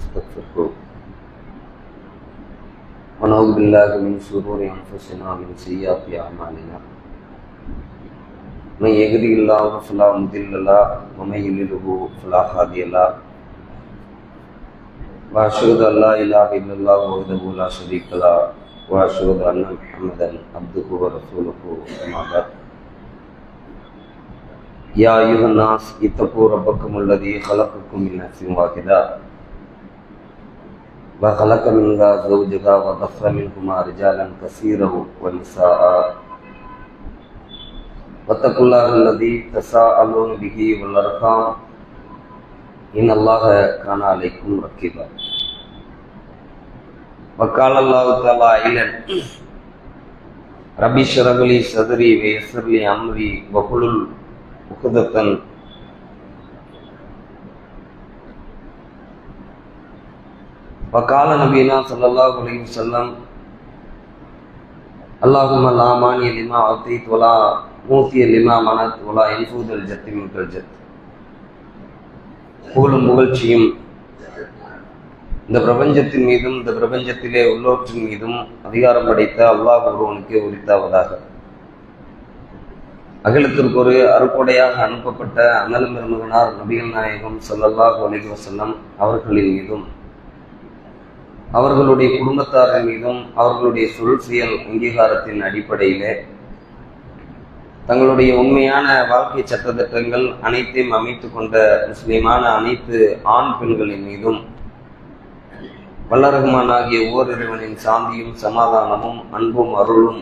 ونستغفره ونعوذ بالله من شرور أنفسنا ومن سيئات أعمالنا من يهده الله فلا مضل له ومن يضلل فلا هادي له وأشهد أن لا إله إلا الله وحده لا شريك له وأشهد أن محمدا عبده ورسوله أما بعد يا أيها الناس اتقوا ربكم الذي خلقكم من نفس واحدة وخلق منها زوجها وبث منهما رجالا كثيرا ونساء واتقوا الله الذي تساءلون به والأرحام إن الله كان عليكم رقيبا وقال الله تعالى إلى ربي اشرح لي صدري ويسر لي أمري واحلل عقدة وقال نبينا صلى الله عليه وسلم اللهم لا مانع لما أعطيت ولا معطي لما منعت ولا ينفذ الجد منك الجد. புகழும் புகழ்ச்சியும் இந்த பிரபஞ்சத்தின் மீதும் இந்த பிரபஞ்சத்திலே உள்ளோற்றின் மீதும் அதிகாரம் படைத்த அல்லாஹ் ஒருவனுக்கு உரித்தாவதாக. அகிலத்திற்கு ஒரு அருக்கொடையாக அனுப்பப்பட்ட அண்ணலும் பெருமகனார் நபிகள் நாயகம் ஸல்லல்லாஹு அலைஹி வஸல்லம் அவர்களின் மீதும் அவர்களுடைய குடும்பத்தாரின் மீதும் அவர்களுடைய சொல் செயல் அங்கீகாரத்தின் அடிப்படையிலே தங்களுடைய உண்மையான வாழ்க்கை சட்டத்திட்டங்கள் அனைத்தையும் அமைத்து கொண்ட முஸ்லிமான அனைத்து ஆண் பெண்களின் மீதும் வல்லரகுமான் ஆகிய ஓரிறைவனின் சாந்தியும் சமாதானமும் அன்பும் அருளும்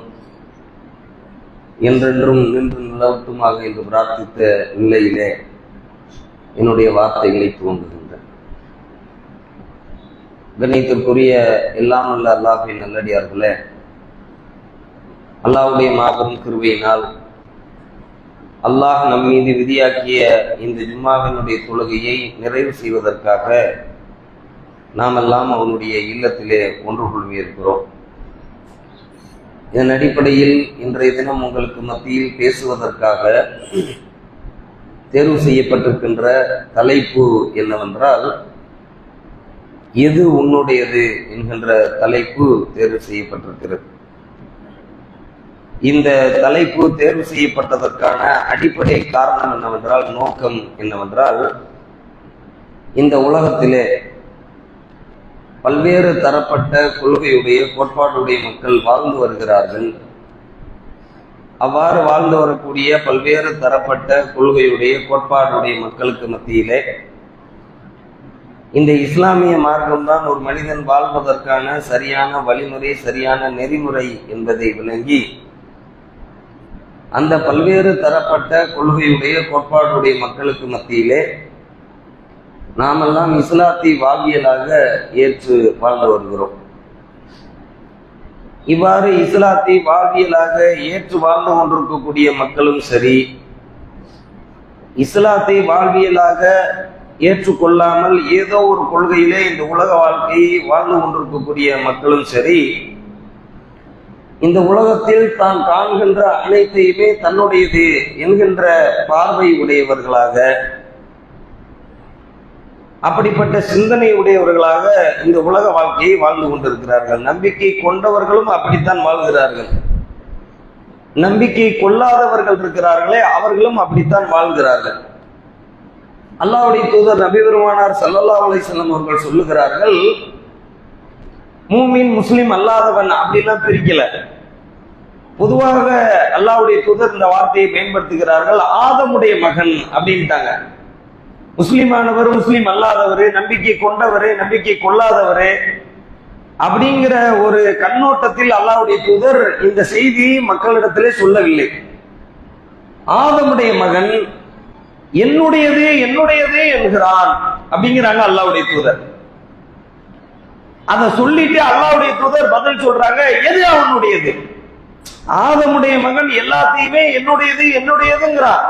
என்றென்றும் நின்று நிலவட்டுமாக என்று பிரார்த்தித்த நிலையிலே என்னுடைய வார்த்தைகளை துவங்குகின்றன. கண்ணியத்திற்குரிய எல்லாம் அல்ல அல்லாஹ்வின் நல்லடியார்களே, அல்லாஹ்வுடைய மாபெரும் கிருபையினால் அல்லாஹ் நம் மீது விதியாக்கிய இந்த ஜும்மாவினுடைய தொழுகையை நிறைவு செய்வதற்காக நாம் எல்லாம் அவனுடைய இல்லத்திலே ஒன்று கொள்வியிருக்கிறோம். இதன் அடிப்படையில் இன்றைய தினம் உங்களுக்கு மத்தியில் பேசுவதற்காக தேர்வு செய்யப்பட்டிருக்கின்ற தலைப்பு என்னவென்றால், எது உன்னுடையது என்கின்ற தலைப்பு தேர்வு செய்யப்பட்டிருக்கிறது. இந்த தலைப்பு தேர்வு செய்யப்பட்டதற்கான அடிப்படை காரணம் என்னவென்றால், நோக்கம் என்னவென்றால், இந்த உலகத்திலே பல்வேறு தரப்பட்ட கொள்கையுடைய கோட்பாடுடைய மக்கள் வாழ்ந்து வருகிறார்கள். அவ்வாறு வாழ்ந்து வரக்கூடிய பல்வேறு தரப்பட்ட கொள்கையுடைய கோட்பாடுடைய மக்களுக்கு மத்தியிலே இந்த இஸ்லாமிய மார்க்கம்தான் ஒரு மனிதன் வாழ்வதற்கான சரியான வழிமுறை, சரியான நெறிமுறை என்பதை விளங்கி அந்த பல்வேறு தரப்பட்ட கொள்கையுடைய கோட்பாடுடைய மக்களுக்கு மத்தியிலே நாமெல்லாம் இஸ்லாத்தை வாழ்வியலாக ஏற்று வாழ்ந்து வருகிறோம். இவ்வாறு இஸ்லாத்தை வாழ்வியலாக ஏற்று வாழ்ந்து கொண்டிருக்கக்கூடிய மக்களும் சரி, இஸ்லாத்தை வாழ்வியலாக ஏற்றுக்கொள்ளாமல் ஏதோ ஒரு கொள்கையிலே இந்த உலக வாழ்க்கையை வாழ்ந்து கொண்டிருக்கக்கூடிய மக்களும் சரி, இந்த உலகத்தில் தான் காண்கின்ற அனைத்தையுமே தன்னுடையது என்கின்ற பார்வை உடையவர்களாக, அப்படிப்பட்ட சிந்தனை உடையவர்களாக இந்த உலக வாழ்க்கையை வாழ்ந்து கொண்டிருக்கிறார்கள். நம்பிக்கை கொண்டவர்களும் அப்படித்தான் வாழ்கிறார்கள். நம்பிக்கை கொள்ளாதவர்கள் இருக்கிறார்களே, அவர்களும் அப்படித்தான் வாழ்கிறார்கள். அல்லாஹ்வுடைய தூதர் நபி பெருமானார் ஸல்லல்லாஹு அலைஹி வஸல்லம் அவர்கள் சொல்லுகிறார்கள், மூமின் முஸ்லிம் அல்லாதவன் அப்படிலாம் பிரிக்கல. பொதுவாக அல்லாஹ்வுடைய தூதர் இந்த வார்த்தையை பயன்படுத்துகிறார்கள். ஆதமுடைய மகன் அப்படின்ட்டாங்க. முஸ்லிமானவர், முஸ்லிம் அல்லாதவர், நம்பிக்கை கொண்டவர், நம்பிக்கை கொள்ளாதவர் அப்படிங்கிற ஒரு கண்ணோட்டத்தில் அல்லாஹ்வுடைய தூதர் இந்த செய்தியை மக்களிடத்திலே சொல்லவில்லை. ஆதமுடைய மகன் என்னுடையது என்னுடையது என்கிறான் அப்படிங்கிறாங்க அல்லாஹ்வுடைய தூதர். அதை சொல்லிட்டு அல்லாஹ்வுடைய தூதர் பதில் சொல்றாங்க, எது அவனுடையது? ஆதமுடைய மகன் எல்லாத்தையுமே என்னுடையது என்னுடையதுங்கிறான்.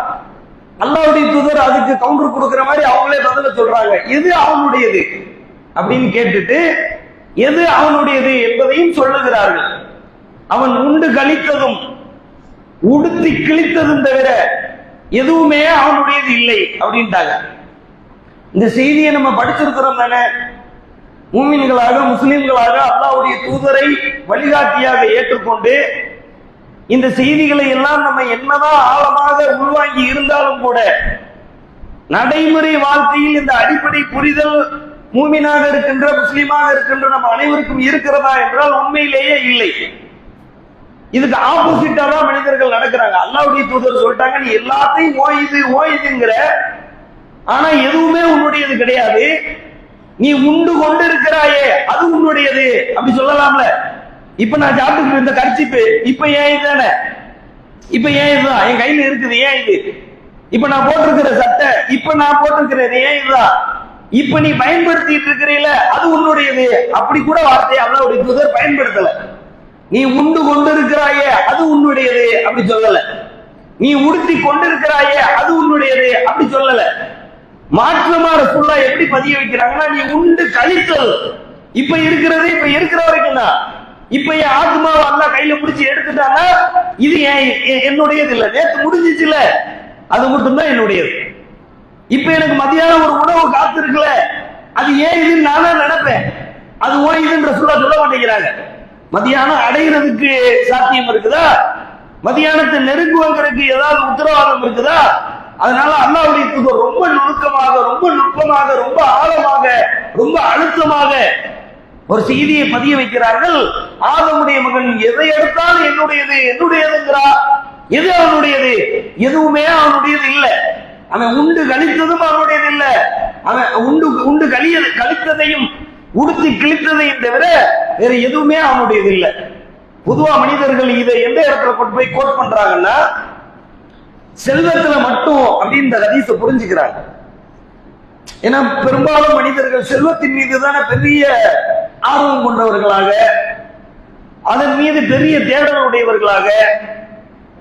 அல்லாஹ்வுடைய தூதர் அதுக்கு கவுண்டர் கொடுக்கிற மாதிரி அவங்களே பதில சொல்றாங்க, எது அவனுடையது அப்படின்னு கேட்டுட்டு எது அவனுடையது என்பதையும் சொல்லுகிறார்கள். அவன் உண்டு கழித்ததும் உடுத்தி கிழித்ததும் தவிர எதுவுமே அவனுடையது இல்லை அப்படின்ட்டாங்க. இந்த செய்தியை நம்ம படிச்சிருக்கிறோம் தானே. மூமின்களாக முஸ்லிம்களாக அல்லாஹ்வுடைய தூதரை வழிகாட்டியாக ஏற்றுக்கொண்டு இந்த செய்திகளை எல்லாம் நம்ம என்னதான் ஆழமாக உள்வாங்கி இருந்தாலும் கூட நடைமுறை வாழ்க்கையில் இந்த அடிப்படை புரிதல் மூமினாக இருக்கின்ற முஸ்லிமாக இருக்கின்ற நம்ம அனைவருக்கும் இருக்கிறதா என்றால் உண்மையிலேயே இல்லை. இதுக்கு ஆப்போசிட்டா தான் மனிதர்கள் நடக்கிறாங்க. அல்லாஹ்வுடைய தூதர் சொல்லிட்டாங்க, நீ எல்லாத்தையும் ஓயுதுங்கிற, ஆனா எதுவுமே உன்னுடையது கிடையாது. நீ உண்டு கொண்டு இருக்கிறாயே அது உன்னுடையது அப்படி சொல்லலாம்ல. இப்ப நான் சாப்பிட்டு இருந்த கர்ச்சிப்பு இப்ப ஏன் இதுதானே, இப்ப ஏன் இதுதான் என் கையில இருக்குது, ஏன் இது? இப்ப நான் போட்டிருக்கிற சட்டை இப்ப நான் போட்டிருக்கிறது ஏன் இதுதான்? இப்ப நீ பயன்படுத்திட்டு இருக்கிறீல அது உன்னுடையது. அப்படி கூட வார்த்தையை அல்லாஹ்வுடைய தூதர் பயன்படுத்தல. நீ உண்டு கொண்டிருக்கிறாயே அது உன்னுடையது அப்படி சொல்லல. நீ உடுத்தி கொண்டிருக்கிறாயே அது உன்னுடையது அப்படி சொல்லல. மாற்றமா ரசூலுல்லாஹ் எப்படி பதிய வைக்கிறாங்கன்னா, நீ உண்டு கழித்தல் இப்ப இருக்கிறது இப்ப இருக்கிற வரைக்கும் தான். இப்ப என் ஆத்மாவை அல்லாஹ் கையில பிடிச்சி எடுத்துட்டானா இது என்னுடையது இல்ல, நேற்று முடிஞ்சிச்சுல அது மட்டும்தான் என்னுடையது. இப்ப எனக்கு மதியானம் ஒரு உணவு காத்து இருக்குல்ல, அது ஏன் இதுன்னு நானா நினைப்பேன், அது ஓய்துன்ற சொல்ல மாட்டேங்கிறாங்க. மதியானம் அடைகிறதுக்கு சாத்தியம் இருக்குதா? மதியானத்தை நெருங்குவதற்கு ஏதாவது உத்தரவாதம் இருக்குதா? அதனால அல்லாஹ்வுடைய தூதர் ரொம்ப நுணுக்கமாக, ரொம்ப நுட்பமாக, ரொம்ப ஆழமாக, ரொம்ப அழுத்தமாக ஒரு செய்தியை பதிய வைக்கிறார்கள். ஆதமுடைய மகன் எதை எடுத்தாலும் என்னுடையது என்னுடையதுங்கிறா. எது அவனுடையது? எதுவுமே அவனுடையது இல்ல. அவன் உண்டு கழித்ததும் அவனுடையது இல்ல. அவன் உண்டு கழித்ததையும் உடுத்தி கிழித்ததையும் தவிர வேற எதுவுமே அவனுடையது இல்ல. பொதுவா மனிதர்கள் இதை எந்த இடத்துல கொண்டு போய் கோட் பண்றாங்கன்னா, செல்வத்துல மட்டும் அப்படின்னு ஹதீஸை புரிஞ்சுக்கிறாங்க. ஏன்னா பெரும்பாலும் மனிதர்கள் செல்வத்தின் மீது தானே பெரிய ஆர்வம் கொண்டவர்களாக, அதன் மீது பெரிய தேடல் உடையவர்களாக,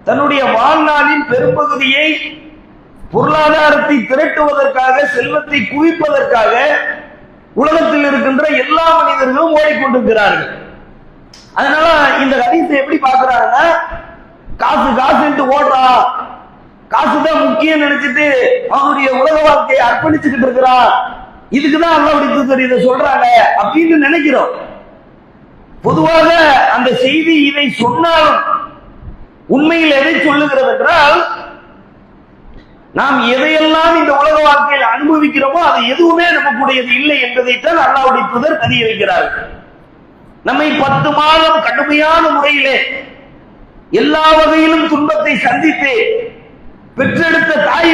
தன்னுடைய வாழ்நாளின் பெரும்பகுதியை பொருளாதாரத்தை திரட்டுவதற்காக, செல்வத்தை குவிப்பதற்காக உலகத்தில் இருக்கின்ற எல்லா மனிதர்களும் ஓடிக்கொண்டிருக்கிறார்கள். அதனால இந்த ஹதீஸை எப்படி பார்க்கிறாங்கன்னா, காசு காசுன்ட்டு ஓடுறா, காசுதான் முக்கியம் நினைச்சிட்டு அவனுடைய உலக வாழ்க்கையை அர்ப்பணிச்சுக்கிட்டு இருக்கிறான், இதுக்குதான் அல்லாஹ்வுடைய தூதர் இதை சொல்றாங்க அப்படின்னு நினைக்கிறோம். பொதுவாக அந்த செய்தி இதை சொன்னாலும் உண்மையில் எதை சொல்லுகிறது என்றால், நாம் எதையெல்லாம் இந்த உலக வாழ்க்கையில் அனுபவிக்கிறோமோ அது எதுவுமே நமக்குடையது இல்லை என்பதைத்தான் அல்லாஹ்வுடைய தூதர் பதிய வைக்கிறார். நம்மை 10 மாதம் கடுமையான முறையிலே எல்லா வகையிலும் துன்பத்தை சந்தித்து பெற்றெடுத்த தாய்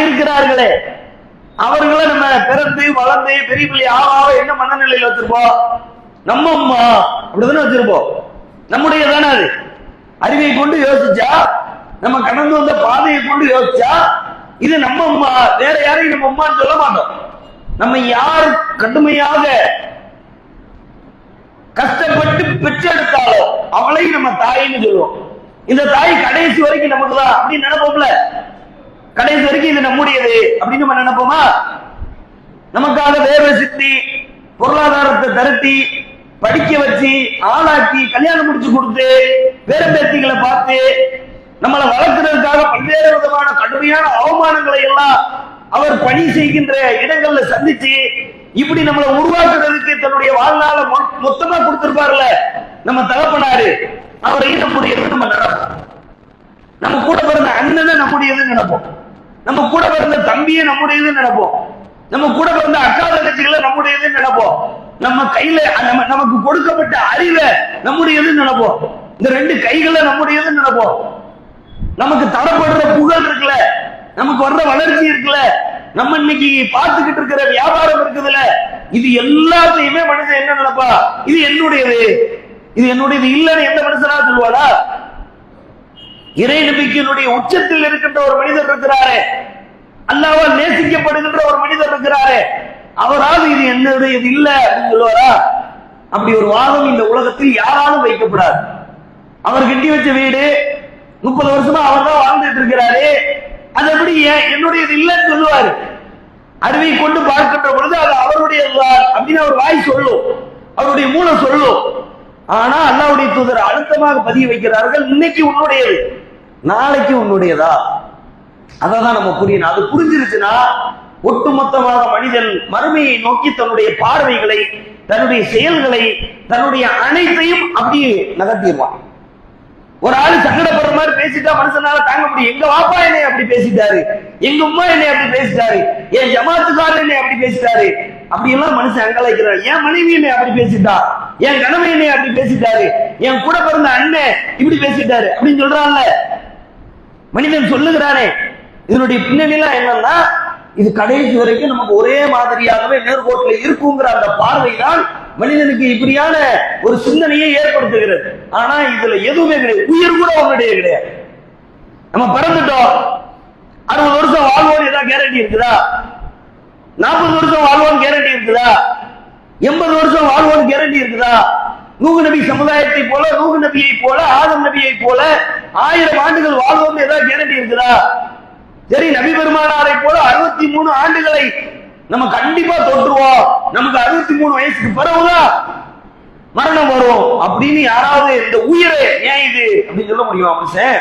இருக்கிறார்களே, அவர்களை நம்ம பிறந்து வளர்ந்து பெரிய பிள்ளை ஆவாவ என்ன மனநிலையில் வச்சிருப்போம்? நம்ம அம்மா அப்படிதானே வச்சிருப்போம். நம்முடைய தானே அது. அறிவை கொண்டு யோசிச்சா, நம்ம கடந்து வந்த பாதையை கொண்டு யோசிச்சா இது நம்ம அம்மா, வேற யாரையும் நம்ம அம்மான்னு சொல்ல மாட்டோம். நம்ம யார் கடுமையாக கஷ்டப்பட்டு பெற்றெடுத்தாலோ அவளையும் நம்ம தாயின்னு சொல்லுவோம். இந்த தாய் கடைசி வரைக்கும் நமக்கு தான் அப்படின்னு நினைப்போம்ல. கடைசி வரைக்கும் இது நம்முடையது அப்படின்னு நம்ம நினைப்போமா? நமக்காக வேர்வை சிந்தி பொருளாதாரத்தை திரட்டி படிக்க வச்சு ஆளாக்கி கல்யாணம் முடிச்சு கொடுத்து வேற பேத்திகளை பார்த்து நம்மளை வளர்க்கிறதுக்காக பல்வேறு விதமான கடுமையான அவமானங்களை எல்லாம் அவர் பணி செய்கின்ற இடங்கள்ல சந்திச்சு இப்படி நம்மளை உருவாக்குறதுக்கு தன்னுடைய வாழ்நாள மொத்தமா கொடுத்திருப்பார்ல நம்ம தகப்பனாரு, அவரை நம்முடையது நம்ம நினைப்போம். நம்ம கூட பிறந்த அண்ணனை நம்முடையதுன்னு நினைப்போம். நம்ம கூட பிறந்த தம்பியை நம்முடையதுன்னு நினைப்போம். நம்ம கூட பிறந்த அக்கா தங்கச்சிகளை நம்முடையதுன்னு நினைப்போம். நம்ம கையில நமக்கு கொடுக்கப்பட்ட அறிவை நம்முடையதுன்னு நினைப்போம். இந்த 2 கைகளை நம்முடையதுன்னு நினைப்போம். நமக்கு தரப்படுற புகழ் இருக்குல்ல, நமக்கு வர்ற வளர்ச்சி இருக்குல்ல, நம்ம இன்னைக்கு பார்த்துக்கிட்டு இருக்கிற வியாபாரம் இருக்குதுல்ல, இது எல்லாத்தையுமே மனுஷன் என்ன நினைப்பா? இது என்னுடையது, இது என்னுடையது இல்லைன்னு எந்த மனுஷனா சொல்லுவாடா? இறை நம்பிக்கையினுடைய உச்சத்தில் இருக்கின்ற ஒரு மனிதர் இருக்கிறாரே, அல்லாஹ்வால் நேசிக்கப்படுகின்ற ஒரு மனிதர் இருக்கிறாரே, அவரால் இது என்னுடையது இல்லை அப்படின்னு சொல்லுவாரா? அப்படி ஒரு வாதம் இந்த உலகத்தில் யாராலும் வைக்கப்படாது. அவர் கட்டி வச்ச வீடு 30 வருஷமா அவர் தான் வாழ்ந்துட்டு இருக்கிறாரு, அது எப்படி என்னுடையது இல்லைன்னு சொல்லுவாரு? அறிவை கொண்டு பார்க்கின்ற பொழுது அது அவருடைய அப்படின்னு அவர் வாய் சொல்லும், அவருடைய மூளை சொல்லும். ஆனா அல்லாஹ்வுடைய தூதர் அழுத்தமாக பதிய வைக்கிறார்கள், இன்னைக்கு உன்னுடையது நாளைக்கு உன்னுடையதா? அதான் நம்ம புரியணும். அது புரிஞ்சிருச்சுன்னா ஒட்டுமொத்தமாக மனிதன் மறுமையை நோக்கி தன்னுடைய பார்வைகளை, தன்னுடைய செயல்களை, தன்னுடைய அனைத்தையும் அப்படியே நகர்த்திடுவான். ஒரு ஆளு சங்கடப்படுற மாதிரி பேசிட்டா மனுஷனால தாங்க முடியும். எங்க வாப்பா என்னை அப்படி பேசிட்டாரு, எங்க உம்மா என்னை அப்படி பேசிட்டாரு, என் ஜமாத்துக்காரர் என்னை அப்படி பேசிட்டாரு, அப்படி எல்லாம் மனுஷன் அங்கலாய்க்கிறார். என் மனைவி என்னை அப்படி பேசிட்டா, என் கணவன் என்னை அப்படி பேசிட்டாரு, என் கூட பிறந்த அண்ணன் இப்படி பேசிட்டாரு அப்படின்னு சொல்றான்ல மனிதன், சொல்லுகிறானே. இதனுடைய பின்னணிலாம் என்னன்னா, இது கடைசி வரைக்கும் நமக்கு ஒரே மாதிரியாகவே நேர்கோட்டில் இருக்குங்கிற அந்த பார்வை தான் மனிதனுக்கு இப்படியான ஒரு சிந்தனையை ஏற்படுத்துகிறது. ஆனா இதுல எதுவுமே கிடையாது. உயிர் கூட அவனுடைய கிடையாது. நம்ம பிறந்துட்டோம், 60 வருஷம் வாழ்வோம், ஏதாவது கேரண்டி இருக்குதா? 40 வருஷம் வாழ்வோம் கேரண்டி இருக்குதா? 80 வருஷம் வாழ்வோம் கேரண்டி இருக்குதா? நூஹ் நபி சமுதாயத்தை போல, நூஹ் நபியை போல, ஆதம் நபியை போல 1000 ஆண்டுகள் வாழ்வோம் ஏதாவது கேரண்டி இருக்குதா? சரி, நபி பெருமானாரை போல 63 ஆண்டுகளை நம்ம கண்டிப்பா தொற்றுவோம், நமக்கு 63 வயசுக்கு பிறகுதான் மரணம் வரும் அப்படின்னு யாராவது இந்த உயிரை ஏன் இது அப்படின்னு சொல்ல முடியுமா? மனுஷன்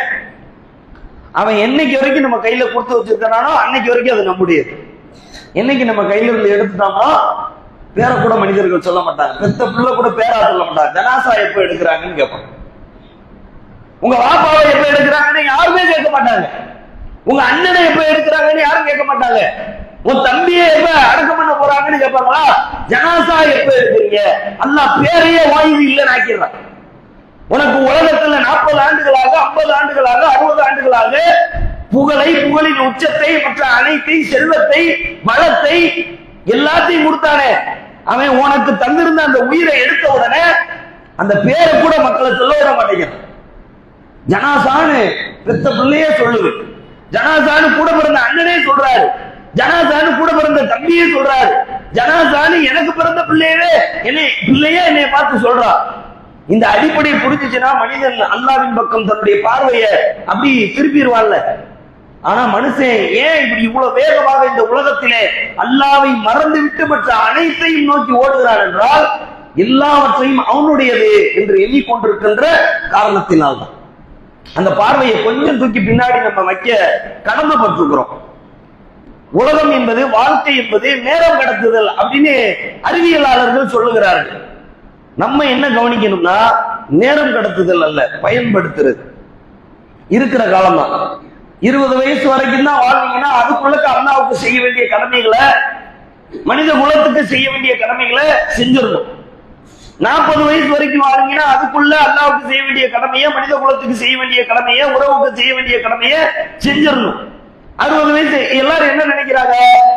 அவன் என்னைக்கு வரைக்கும் நம்ம கையில கொடுத்து வச்சிருக்கானோ அன்னைக்கு வரைக்கும் அது நம்முடையது. என்னைக்கு நம்ம கையில இருந்து எடுத்துட்டோம்னா பேர கூட மனிதர்கள் சொல்ல மாட்டாங்க, பெத்த பிள்ளை கூட பேரா சொல்ல மாட்டாங்க. ஜனாசா எப்ப எடுக்கிறாங்கன்னு கேட்பாங்க. உங்க வாப்பாவை எப்ப எடுக்கிறாங்கன்னு யாருமே கேட்க மாட்டாங்க. உங்க அண்ணனை எப்ப எடுக்கிறாங்கன்னு யாரும் கேட்க மாட்டாங்க. உன் தம்பியை எப்ப அடக்கம் பண்ண போறாங்கன்னு கேட்பாங்களா? ஜனாசா எப்ப எடுக்கிறீங்க? அல்லாஹ் பேரையே வாய்வு இல்லைன்னு ஆக்கிடுறான். உனக்கு உலகத்துல 40 ஆண்டுகளாக, 50 ஆண்டுகளாக, 60 ஆண்டுகளாக புகழை, புகழின் உச்சத்தை, மற்ற அனைத்தை, செல்வத்தை, வளத்தை எல்லாத்தையும் கொடுத்தானே, அவன் உனக்கு தந்திருந்த அந்த உயிரை எடுத்த உடனே அந்த பேரை கூட மக்களை சொல்ல விட மாட்டேங்கிறான். ஜனாசான்னு பெத்த பிள்ளையே சொல்லுது, ஜனாசான்னு கூட பிறந்த அண்ணனே சொல்றாரு, ஜனாசான்னு கூட பிறந்த தம்பியே சொல்றாரு, ஜனாசான்னு எனக்கு பிறந்த பிள்ளையே என்னை பார்த்து சொல்றா. இந்த அடிப்படையை புரிஞ்சுச்சுன்னா மனிதன் அல்லாவின் பக்கம் தன்னுடைய பார்வையை அப்படி திருப்பிடுவான்ல. ஆனா மனுஷன் ஏன் இப்படி இவ்வளவு வேகமாக இந்த உலகத்திலே அல்லாவை மறந்து விட்டு மற்ற அனைத்தையும் நோக்கி ஓடுகிறான் என்றால், எல்லாவற்றையும் அவனுடையது என்று எண்ணிக்கொண்டிருக்கின்ற காரணத்தினால்தான். அந்த பார்வையை கொஞ்சம் தூக்கி பின்னாடி நம்ம வைக்க கடமைப்பட்டிருக்கிறோம். உலகம் என்பது, வாழ்க்கை என்பது நேரம் கடத்துதல் அப்படின்னு அறிவியலாளர்கள் சொல்லுகிறார்கள். நம்ம என்ன கவனிக்கணும்னா, நேரம் கடத்துதல் அல்ல, பயன்படுத்துறது. இருக்கிற காலம் தான் 20 வயசு வரைக்கும் தான் வாழ்ந்தீங்கன்னா அதுக்குள்ள அல்லாவுக்கு செய்ய வேண்டிய கடமைகளை, மனித குலத்துக்கு செய்ய வேண்டிய கடமைகளை செஞ்சிடணும். 40 வயசு வரைக்கும் வாழ்ந்தீங்கன்னா அதுக்குள்ள அல்லாவுக்கு செய்ய வேண்டிய கடமையை, மனித குலத்துக்கு செய்ய வேண்டிய கடமையை, உறவுக்கு செய்ய வேண்டிய கடமையை செஞ்சிடணும். 60 வயசு எல்லாரும் என்ன நினைக்கிறாங்க?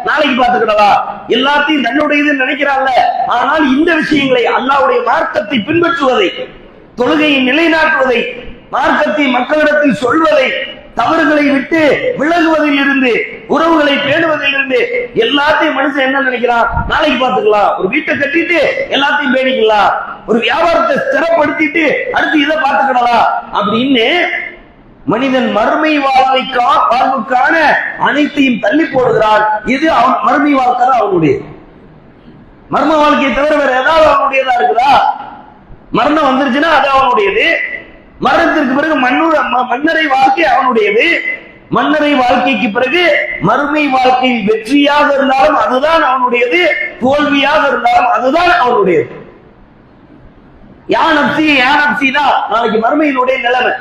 நாளைக்கு பார்த்துக்கிடவா, எல்லாத்தையும் தன்னுடையது நினைக்கிறாங்க. ஆனால் இந்த விஷயங்களை, அல்லாஹ்வுடைய மார்க்கத்தை பின்பற்றுவதை, தொழுகையை நிலைநாட்டுவதை, மார்க்கத்தை மக்களிடத்தில் சொல்வதை, தவறுகளை விட்டு விலகுவதில் இருந்து, உறவுகளை பேணுவதில் இருந்து எல்லாத்தையும் மனுஷன் என்ன நினைக்கிறான்? நாளைக்கு பார்த்துக்கலாம். ஒரு வீட்டை கட்டிட்டு எல்லாத்தையும் பேணிக்கலாம், ஒரு வியாபாரத்தை ஸ்திரப்படுத்திட்டு அடுத்து இதை பார்த்துக்கிடலாம் அப்படின்னு மனிதன் மறுமை வாழ்வுக்கான அனைத்தையும் தள்ளி போடுகிறான். இது அவன் மறுமை வாழ்க்கை தான் அவனுடைய. மர்ம வாழ்க்கையை தவிர வேற ஏதாவது அவனுடையதா இருக்குதா? மரணம் வந்துருச்சுன்னா அது அவனுடையது. மரணத்திற்கு பிறகு மன்னரை வாழ்க்கை அவனுடையது. மன்னரை வாழ்க்கைக்கு பிறகு மறுமை வாழ்க்கை வெற்றியாக இருந்தாலும் அதுதான் அவனுடையது, தோல்வியாக இருந்தாலும் அதுதான் அவனுடையது. யானப்சி தான் நாளைக்கு மறுமையினுடைய நிலைமை.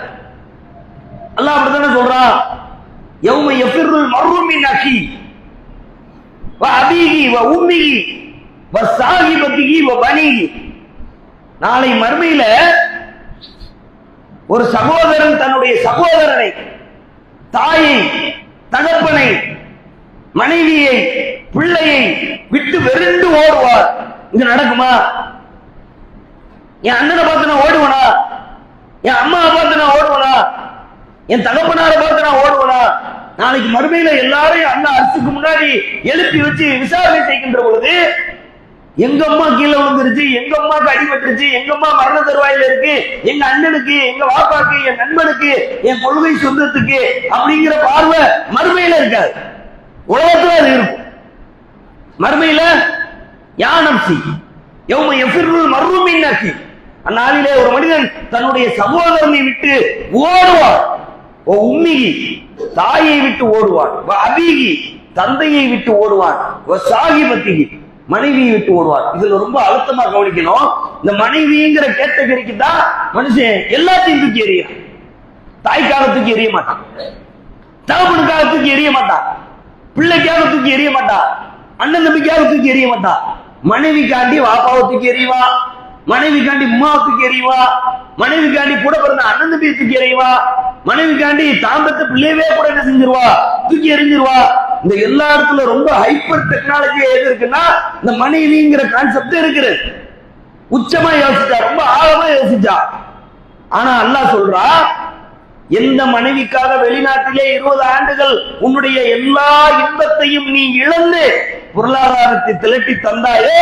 அல்லாஹ் அப்படித்தானே சொல்றான், யௌம யஃபிருல் மர்உ மின் அஹி வ அபீஹி வ உம்மிஹி வ ஸாஹிபதிஹி வ பனீஹி. நாளை மறுமையில ஒரு சகோதரன் தன்னுடைய சகோதரனை, தாயை, தகப்பனை, மனைவியை, பிள்ளையை விட்டு வெறுண்டு ஓடுவார். இங்க நடக்குமா? என் அண்ணனை பார்த்து நான் ஓடுவனா? என் அம்மாவை பார்த்து நான் ஓடுவனா? என் தகப்பனாரை பார்த்து நான் ஓடுவனா? நாளைக்கு மறுமையில எல்லாரையும் அண்ணன் அரசுக்கு முன்னாடி எழுப்பி வச்சு விசாரணை செய்கின்ற பொழுது, எங்க அம்மா கீழே வந்துருச்சு, எங்க அம்மாக்கு அடிபட்டுருச்சு, எங்க அம்மா மரண தருவாயில இருக்கு, எங்க அண்ணனுக்கு, எங்க வாப்பாக்கு, என் நண்பனுக்கு, என் கொள்கை சொந்தத்துக்கு அப்படிங்கிற பார்வை மறுமையில இருக்காது. உலகத்துல அது இருக்கும். மறுமையில யானப்சி யௌம யஃபிருல் மர்உ மின் அஹி. அந்நாளிலே ஒரு மனிதன் தன்னுடைய சகோதரனை விட்டு ஓடுவார். உம்மிகி, தாயை விட்டு ஓடுவார். அபீகி, தந்தையை விட்டு ஓடுவான், சாகிபத்திகி மனைவியை விட்டு ஓடுவான். இதுல ரொம்ப அழுத்தமா கவனிக்கணும். இந்த மனைவிங்கிற கேட்டகரிக்கு தான் மனுஷன் எல்லாத்தையும் தூக்கி எறியும். தாய்க்காக தூக்கி எறிய மாட்டான், தகப்பனுக்காக தூக்கி எறிய மாட்டான், பிள்ளைக்காக தூக்கி எறிய மாட்டான், அண்ணன் தம்பிக்காக தூக்கி எறிய மாட்டான். மனைவிக்காண்டி வாப்பாவை தூக்கி எறிவா, மனைவிக்காண்டி உமாவை தூக்கி எறிவா, மனைவிக்காண்டி கூட பிறந்த அண்ணன் தம்பியை தூக்கி எறிவா, மனைவிக்காண்டி தாம்பத்த பிள்ளையவே கூட என்ன செஞ்சிருவா, தூக்கி எறிஞ்சிருவா. இந்த எல்லா இடத்துல ரொம்ப ஹைப்பர் டெக்னாலஜி எது இருக்குன்னா இந்த மனைவிங்கிற கான்செப்ட் இருக்குது. உச்சமா யோசிச்சா, ரொம்ப ஆழமா யோசிச்சா. ஆனா அல்லாஹ் சொல்றா, எந்த மனைவிக்காக வெளிநாட்டிலே 20 ஆண்டுகள் உன்னுடைய எல்லா இன்பத்தையும் நீ இழந்து பொருளாதாரத்தை திரட்டி தந்தாயோ,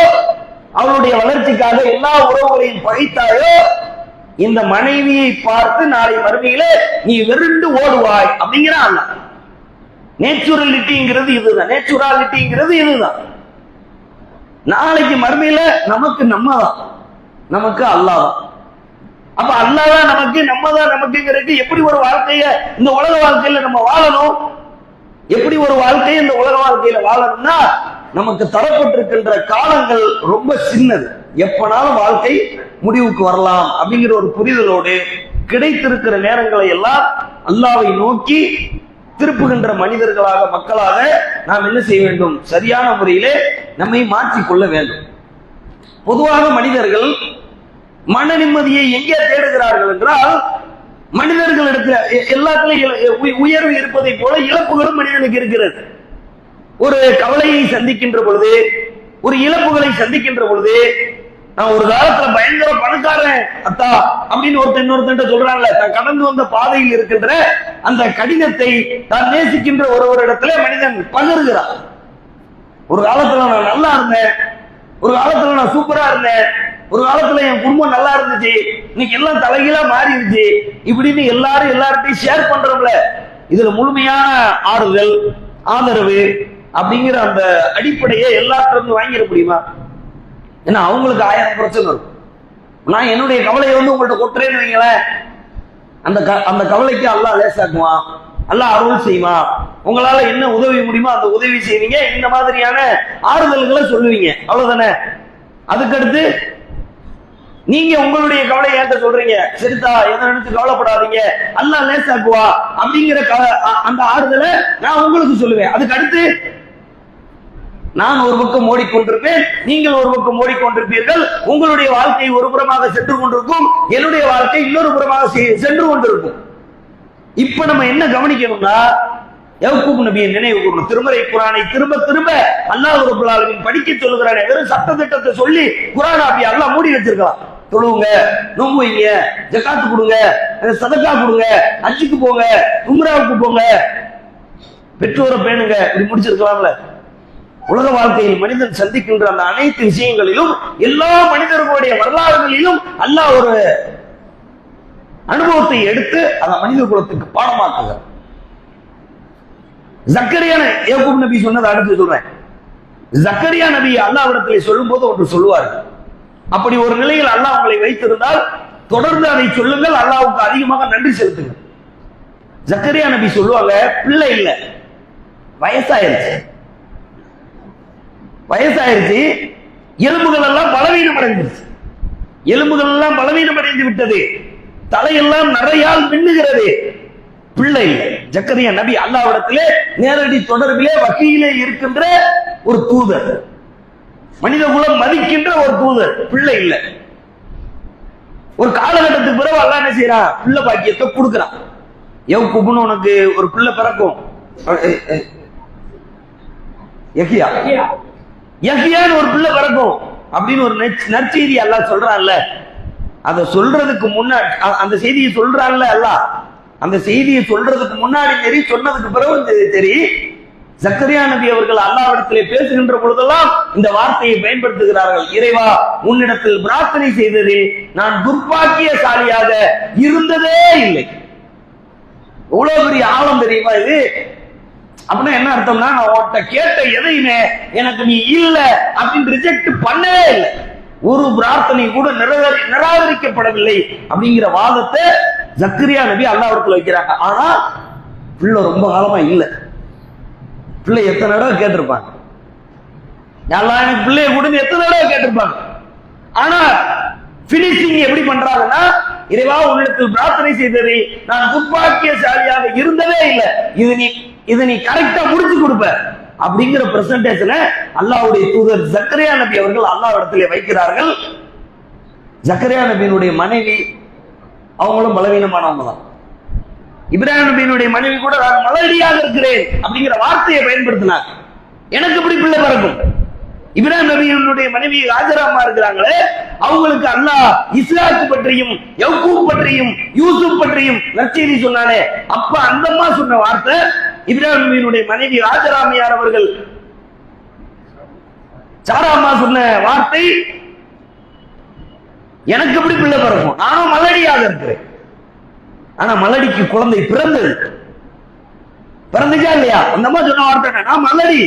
அவளுடைய வளர்ச்சிக்காக எல்லா உறவுகளையும் பகைத்தாயோ, இந்த மனைவியை பார்த்து நாளை மறுமையிலே நீ வெறுண்டு ஓடுவாய் அப்படிங்கிறான். நேச்சுரலிட்டிங்கிறது இதுதான், நேச்சுராலிட்டிங்கிறது இதுதான். நாளைக்கு மறுமையில நமக்கு நம்ம தான், நமக்கு அல்லாஹ் தான். அப்ப அல்லாஹ் தான் நமக்கு, நம்ம தான் நமக்குங்கிறது எப்படி ஒரு வாழ்க்கைய இந்த உலக வாழ்க்கையில நம்ம வாழணும், எப்படி ஒரு வாழ்க்கையை இந்த உலக வாழ்க்கையில வாழணும்னா நமக்கு தரப்பட்டிருக்கின்ற காலங்கள் ரொம்ப சின்னது, எப்பனாலும் வாழ்க்கை முடிவுக்கு வரலாம் அப்படிங்கிற ஒரு புரிதலோடு கிடைத்திருக்கிற நேரங்களை எல்லாம் அல்லாஹ்வை நோக்கி திருப்புகின்ற மனிதர்களாக, மக்களாக நாம் என்ன செய்ய வேண்டும், சரியான முறையிலே நம்மை மாற்றிக்கொள்ள வேண்டும். பொதுவாக மனிதர்கள் மன நிம்மதியை எங்கே தேடுகிறார்கள் என்றால், மனிதர்களிடத்தில் எல்லாத்திலும் உயர்வு இருப்பதை போல இழப்புகளும் மனிதனுக்கு இருக்கிறது. ஒரு கவலையை சந்திக்கின்ற பொழுது, ஒரு இழப்புகளை சந்திக்கின்ற பொழுது, நான் ஒரு காலத்துல பயங்கர பணக்காரன் அத்தா அப்படின்னு இன்னொருத்தன் சொல்றாங்கல்ல, தான் கடந்து வந்த பாதையில் இருக்கின்ற அந்த கடினத்தை தான் நேசிக்கின்ற ஒருவரிடத்துல மனிதன் பகிர்கிறான். ஒரு காலத்துல நான் நல்லா இருந்தேன், ஒரு காலத்துல நான் சூப்பரா இருந்தேன், ஒரு காலத்துல என் குடும்பம் நல்லா இருந்துச்சு, இன்னைக்கு எல்லாம் தலைகீழா மாறிடுச்சு இப்படின்னு எல்லாரும் எல்லார்ட்டையும் ஷேர் பண்றோம்ல. இதுல முழுமையான ஆறுதல், ஆதரவு அப்படிங்கிற அந்த அடிப்படையை எல்லாத்திலிருந்து வாங்கிட முடியுமா? ஏன்னா அவங்களுக்கு 1000 பிரச்சனை இருக்கும். நான் என்னுடைய கவலையை உங்கள்கிட்ட கொட்டுறேன்னு வைங்களேன், அந்த கவலைக்கு அல்லாஹ் லேசாக்குவான், அல்லாஹ் அருள் செய்வான். உங்களால என்ன உதவி முடியுமோ அந்த உதவி செய்வீங்க, இந்த மாதிரியான ஆறுதல்களை சொல்லுவீங்க, அவ்வளவுதானே. அதுக்கடுத்து நீங்க உங்களுடைய கவலை ஏன்ட்ட சொல்றீங்க, சரிதா எதை நினைச்சு கவலைப்படாதீங்க, அல்லாஹ் லேசாக்குவா அப்படிங்கிற அந்த ஆறுதலை நான் உங்களுக்கு சொல்லுவேன். அதுக்கு அடுத்து நான் ஒரு பக்கம் ஓடிக்கொண்டிருப்பேன், நீங்கள் ஒரு பக்கம் ஓடிக்கொண்டிருப்பீர்கள், உங்களுடைய வாழ்க்கை ஒரு புறமாக சென்று கொண்டிருக்கும், என்னுடைய வாழ்க்கை இன்னொரு புறமாக சென்று கொண்டிருக்கும். இப்ப நம்ம என்ன கவனிக்கணும்னா, யக்கூப் நபியை நினைவு கூறணும். திருமறை குரானை திரும்ப திரும்ப அல்லாஹ் ரப்பல் ஆலமீன் படிக்க சொல்லுகிறானே, வெறும் சட்ட திட்டத்தை சொல்லி குரானை அப்படி அல்லாஹ் மூடி வச்சிருக்கான். தொழுவுங்க, நோம்பு வைங்க, ஜகாத்து கொடுங்க, சதக்கா கொடுங்க, ஹஜ்ஜுக்கு போங்க, உம்ராவுக்கு போங்க, பெற்றோரை பேணுங்க, இப்படி முடிச்சிருக்கலாம்ல. உலக வாழ்க்கையில் மனிதன் சந்திக்கின்ற அந்த அனைத்து விஷயங்களிலும், எல்லா மனிதர்களுடைய வரலாறுகளிலும் அல்லாஹ் ஒரு அனுபவத்தை எடுத்து அந்த மனித குலத்துக்கு பாடமாக்குகிறார். ஜக்கரியா யக்கூப் நபி சொன்னதை அடுத்து சொல்றேன். ஜக்கரியா நபி அல்லாஹ்விடத்திலே சொல்லும் போது ஒன்று சொல்லுவார். அப்படி ஒரு நிலையில் அல்லாஹ் உங்களை வைத்திருந்தால் தொடர்ந்து அதை சொல்லுங்கள், அல்லாஹ்வுக்கு அதிகமாக நன்றி செலுத்துங்கள். ஜக்கரியா நபி சொல்லுவாங்க, பிள்ளை இல்ல, வயசாயிருச்சு, எலும்புகள் எல்லாம் பலவீனம் அடைஞ்சிருச்சு, எலும்புகள் எல்லாம் பலவீனம் அடைந்து விட்டது, தலையெல்லாம் நரையால் மின்னுகிறது, பிள்ளை இல்லை. ஜக்கரியா நபி அல்லாஹ்விடத்திலே நேரடி தொடர்பிலே வகையிலே இருக்கின்ற ஒரு தூதர், மனித குலம் மதிக்கின்ற ஒரு தூதர், பிள்ளை இல்லை. ஒரு காலகட்டத்துக்கு பிறகு அல்லாஹ் என்ன செய்யறான், பிள்ளை பாக்கியத்தை கொடுக்கிறான். யக்கூப்னு உனக்கு ஒரு பிள்ளை பிறக்கும், யஹ்யான்னு ஒரு பிள்ளை பிறக்கும் அப்படின்னு ஒரு நற்செய்தி அல்லாஹ் சொல்றான்ல. அதை சொல்றதுக்கு முன்னாடி அந்த செய்தியை சொல்றான்ல அல்லாஹ், அந்த செய்தியை சொல்றதுக்கு முன்னாடி சரி, சொன்னதுக்கு பிறகு சரி, ஜக்கரியா நபி அவர்கள் அல்லாஹ்விடத்திலே பேசுகின்ற பொழுதெல்லாம் இந்த வார்த்தையை பயன்படுத்துகிறார்கள். இறைவா, உன்னிடத்தில் பிரார்த்தனை செய்தது நான் துர்பாக்கியசாலியாக இருந்ததே இல்லை. எவ்வளவு பெரிய ஆழம் தெரியுமா இது? அப்படின்னா என்ன அர்த்தம்னா, நான் உன்கிட்ட கேட்ட எதையுமே எனக்கு நீ இல்ல அப்படின்னு ரிஜெக்ட் பண்ணவே இல்லை, ஒரு பிரார்த்தனை கூட நிராகரிக்கப்படவில்லை அப்படிங்கிற வாதத்தை ஜக்கரியா நபி அல்லாஹ்விடத்தில் வைக்கிறாங்க. ஆனா பிள்ளை ரொம்ப காலமா இல்லை. பிள்ளை எத்தனை தடவை கேட்டிருப்பாங்க, எல்லாம் எனக்கு பிள்ளைய கொடுங்க எத்தனை தடவை கேட்டிருப்பாங்க. ஆனா பினிஷிங் எப்படி பண்றாங்கன்னா, இறைவா உன்னிடத்தில் பிரார்த்தனை செய்தது நான் துப்பாக்கியசாலியாக இருந்ததே இல்லை, இது நீ கரெக்டா முடிச்சு கொடுப்ப அப்படிங்கிற பிரசன்டேஷன் அல்லாஹ்வுடைய தூதர் ஜக்கரியா நபி அவர்கள் அல்லாஹ் இடத்திலே வைக்கிறார்கள். ஜக்கரியா நபியினுடைய மனைவி அவங்களும் பலவீனமானவங்க தான். இப்ராஹிம் நபியினுடைய மனைவி கூட நான் மலடியாக இருக்கிறேன் அப்படிங்கிற வார்த்தையை பயன்படுத்தினார். எனக்கு எப்படி பிள்ளை பிறக்கும்? இப்ராஹிம் நபியினுடைய மனைவி ராஜராமா இருக்கிறாங்களே, அவங்களுக்கு அல்லாஹ் இஸ்ஹாக் பற்றியும் யக்கூப் பற்றியும் யூசுப் பற்றியும் நற்செய்தி சொன்னானே, அப்ப அந்தம்மா சொன்ன வார்த்தை, இப்ராஹிம் நபியினுடைய மனைவி ராஜராமையார் அவர்கள் சாராமா சொன்ன வார்த்தை, எனக்கு எப்படி பிள்ளை பிறக்கும்? நானும் மலடியாக இருக்கிறேன். ஆனா மலடிக்கு குழந்தை பிறந்துச்சா இல்லையா? அந்த அம்மா சொன்ன வார்த்தை, நான் மலடி,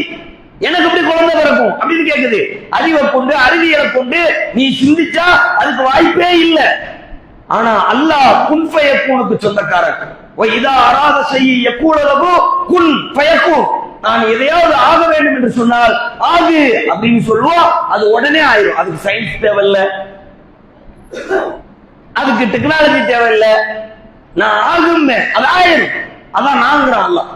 எனக்கு எப்படி குழந்தை பிறக்கும் அப்படின்னு கேக்குது. அறிவை கொண்டு அறிவியலை கொண்டு நீ சிந்திச்சா அதுக்கு வாய்ப்பே இல்லை. ஆனா அல்லாஹ் குன் ஃபயக்கூனுக்கு சொந்தக்காரன். இதா அராத செய்ய யக்கூலஹு குன் ஃபயக்கூன், நான் எதையாவது ஆக வேண்டும் என்று சொன்னால் ஆகு அப்படின்னு சொல்லுவோம், அது உடனே ஆயிரும். அதுக்கு சயின்ஸ் தேவையில்லை, அதுக்கு டெக்னாலஜி தேவையில்லை, நான் ஆகும் அது ஆயிரும். அதான் நாங்கிறான் அல்லாஹ்.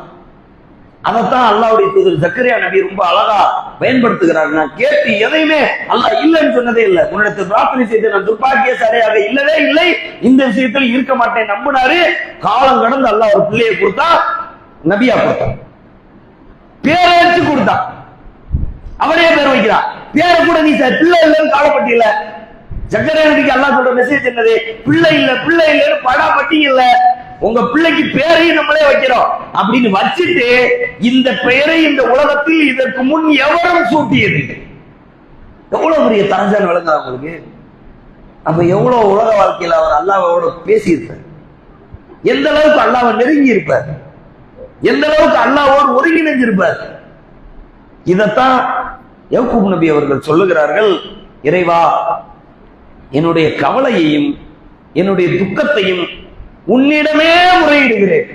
அதைத்தான் அல்லாஹ்வுடைய தூதர் ஜக்கரியா நபி ரொம்ப அழகா பயன்படுத்துகிறார். நான் கேட்டு எதையுமே அல்லாஹ் இல்லைன்னு சொன்னதே இல்லை. உன்னிடத்தில் பிரார்த்தனை செய்து நான் துப்பாக்கியசாலியாக இல்லவே இல்லை, இந்த விஷயத்தில் இருக்க மாட்டேன் நம்பினாரு. காலம் கடந்து அல்லாஹ் ஒரு பிள்ளையை கொடுத்தா, நபியா கொடுத்தான், பேரை வச்சு கொடுத்தான், அவனே பேர் வைக்கிறான். பேரை கூட நீ பிள்ளை இல்லைன்னு காலப்பட்டியல. ஜக்கரியா நபிக்கு அல்லாஹ் சொல்ற மெசேஜ் என்னது? பிள்ளை இல்லைன்னு படா பட்டியல, உங்க பிள்ளைக்கு பேரையும் நம்மளே வைக்கிறோம் அப்படின்னு வச்சுட்டு, இந்த பெயரை இந்த உலகத்தில் இதற்கு முன் எவரும் சூட்டியது. எவ்வளவு பெரிய தரஞ்சான் விளங்குதா உங்களுக்கு? அப்ப எவ்வளவு உலக வாழ்க்கையில் அவர் அல்லாஹ்வோட பேசியிருப்பார், எந்த அளவுக்கு அல்லாஹ்வை நெருங்கி இருப்பார், எந்த அளவுக்கு அல்லாஹ்வோடு ஒருங்கிணைஞ்சிருப்பார். இதத்தான் யக்கூப் நபி அவர்கள் சொல்லுகிறார்கள், இறைவா என்னுடைய கவலையையும் என்னுடைய துக்கத்தையும் உன்னிடமே முறையிடுகிறேன்.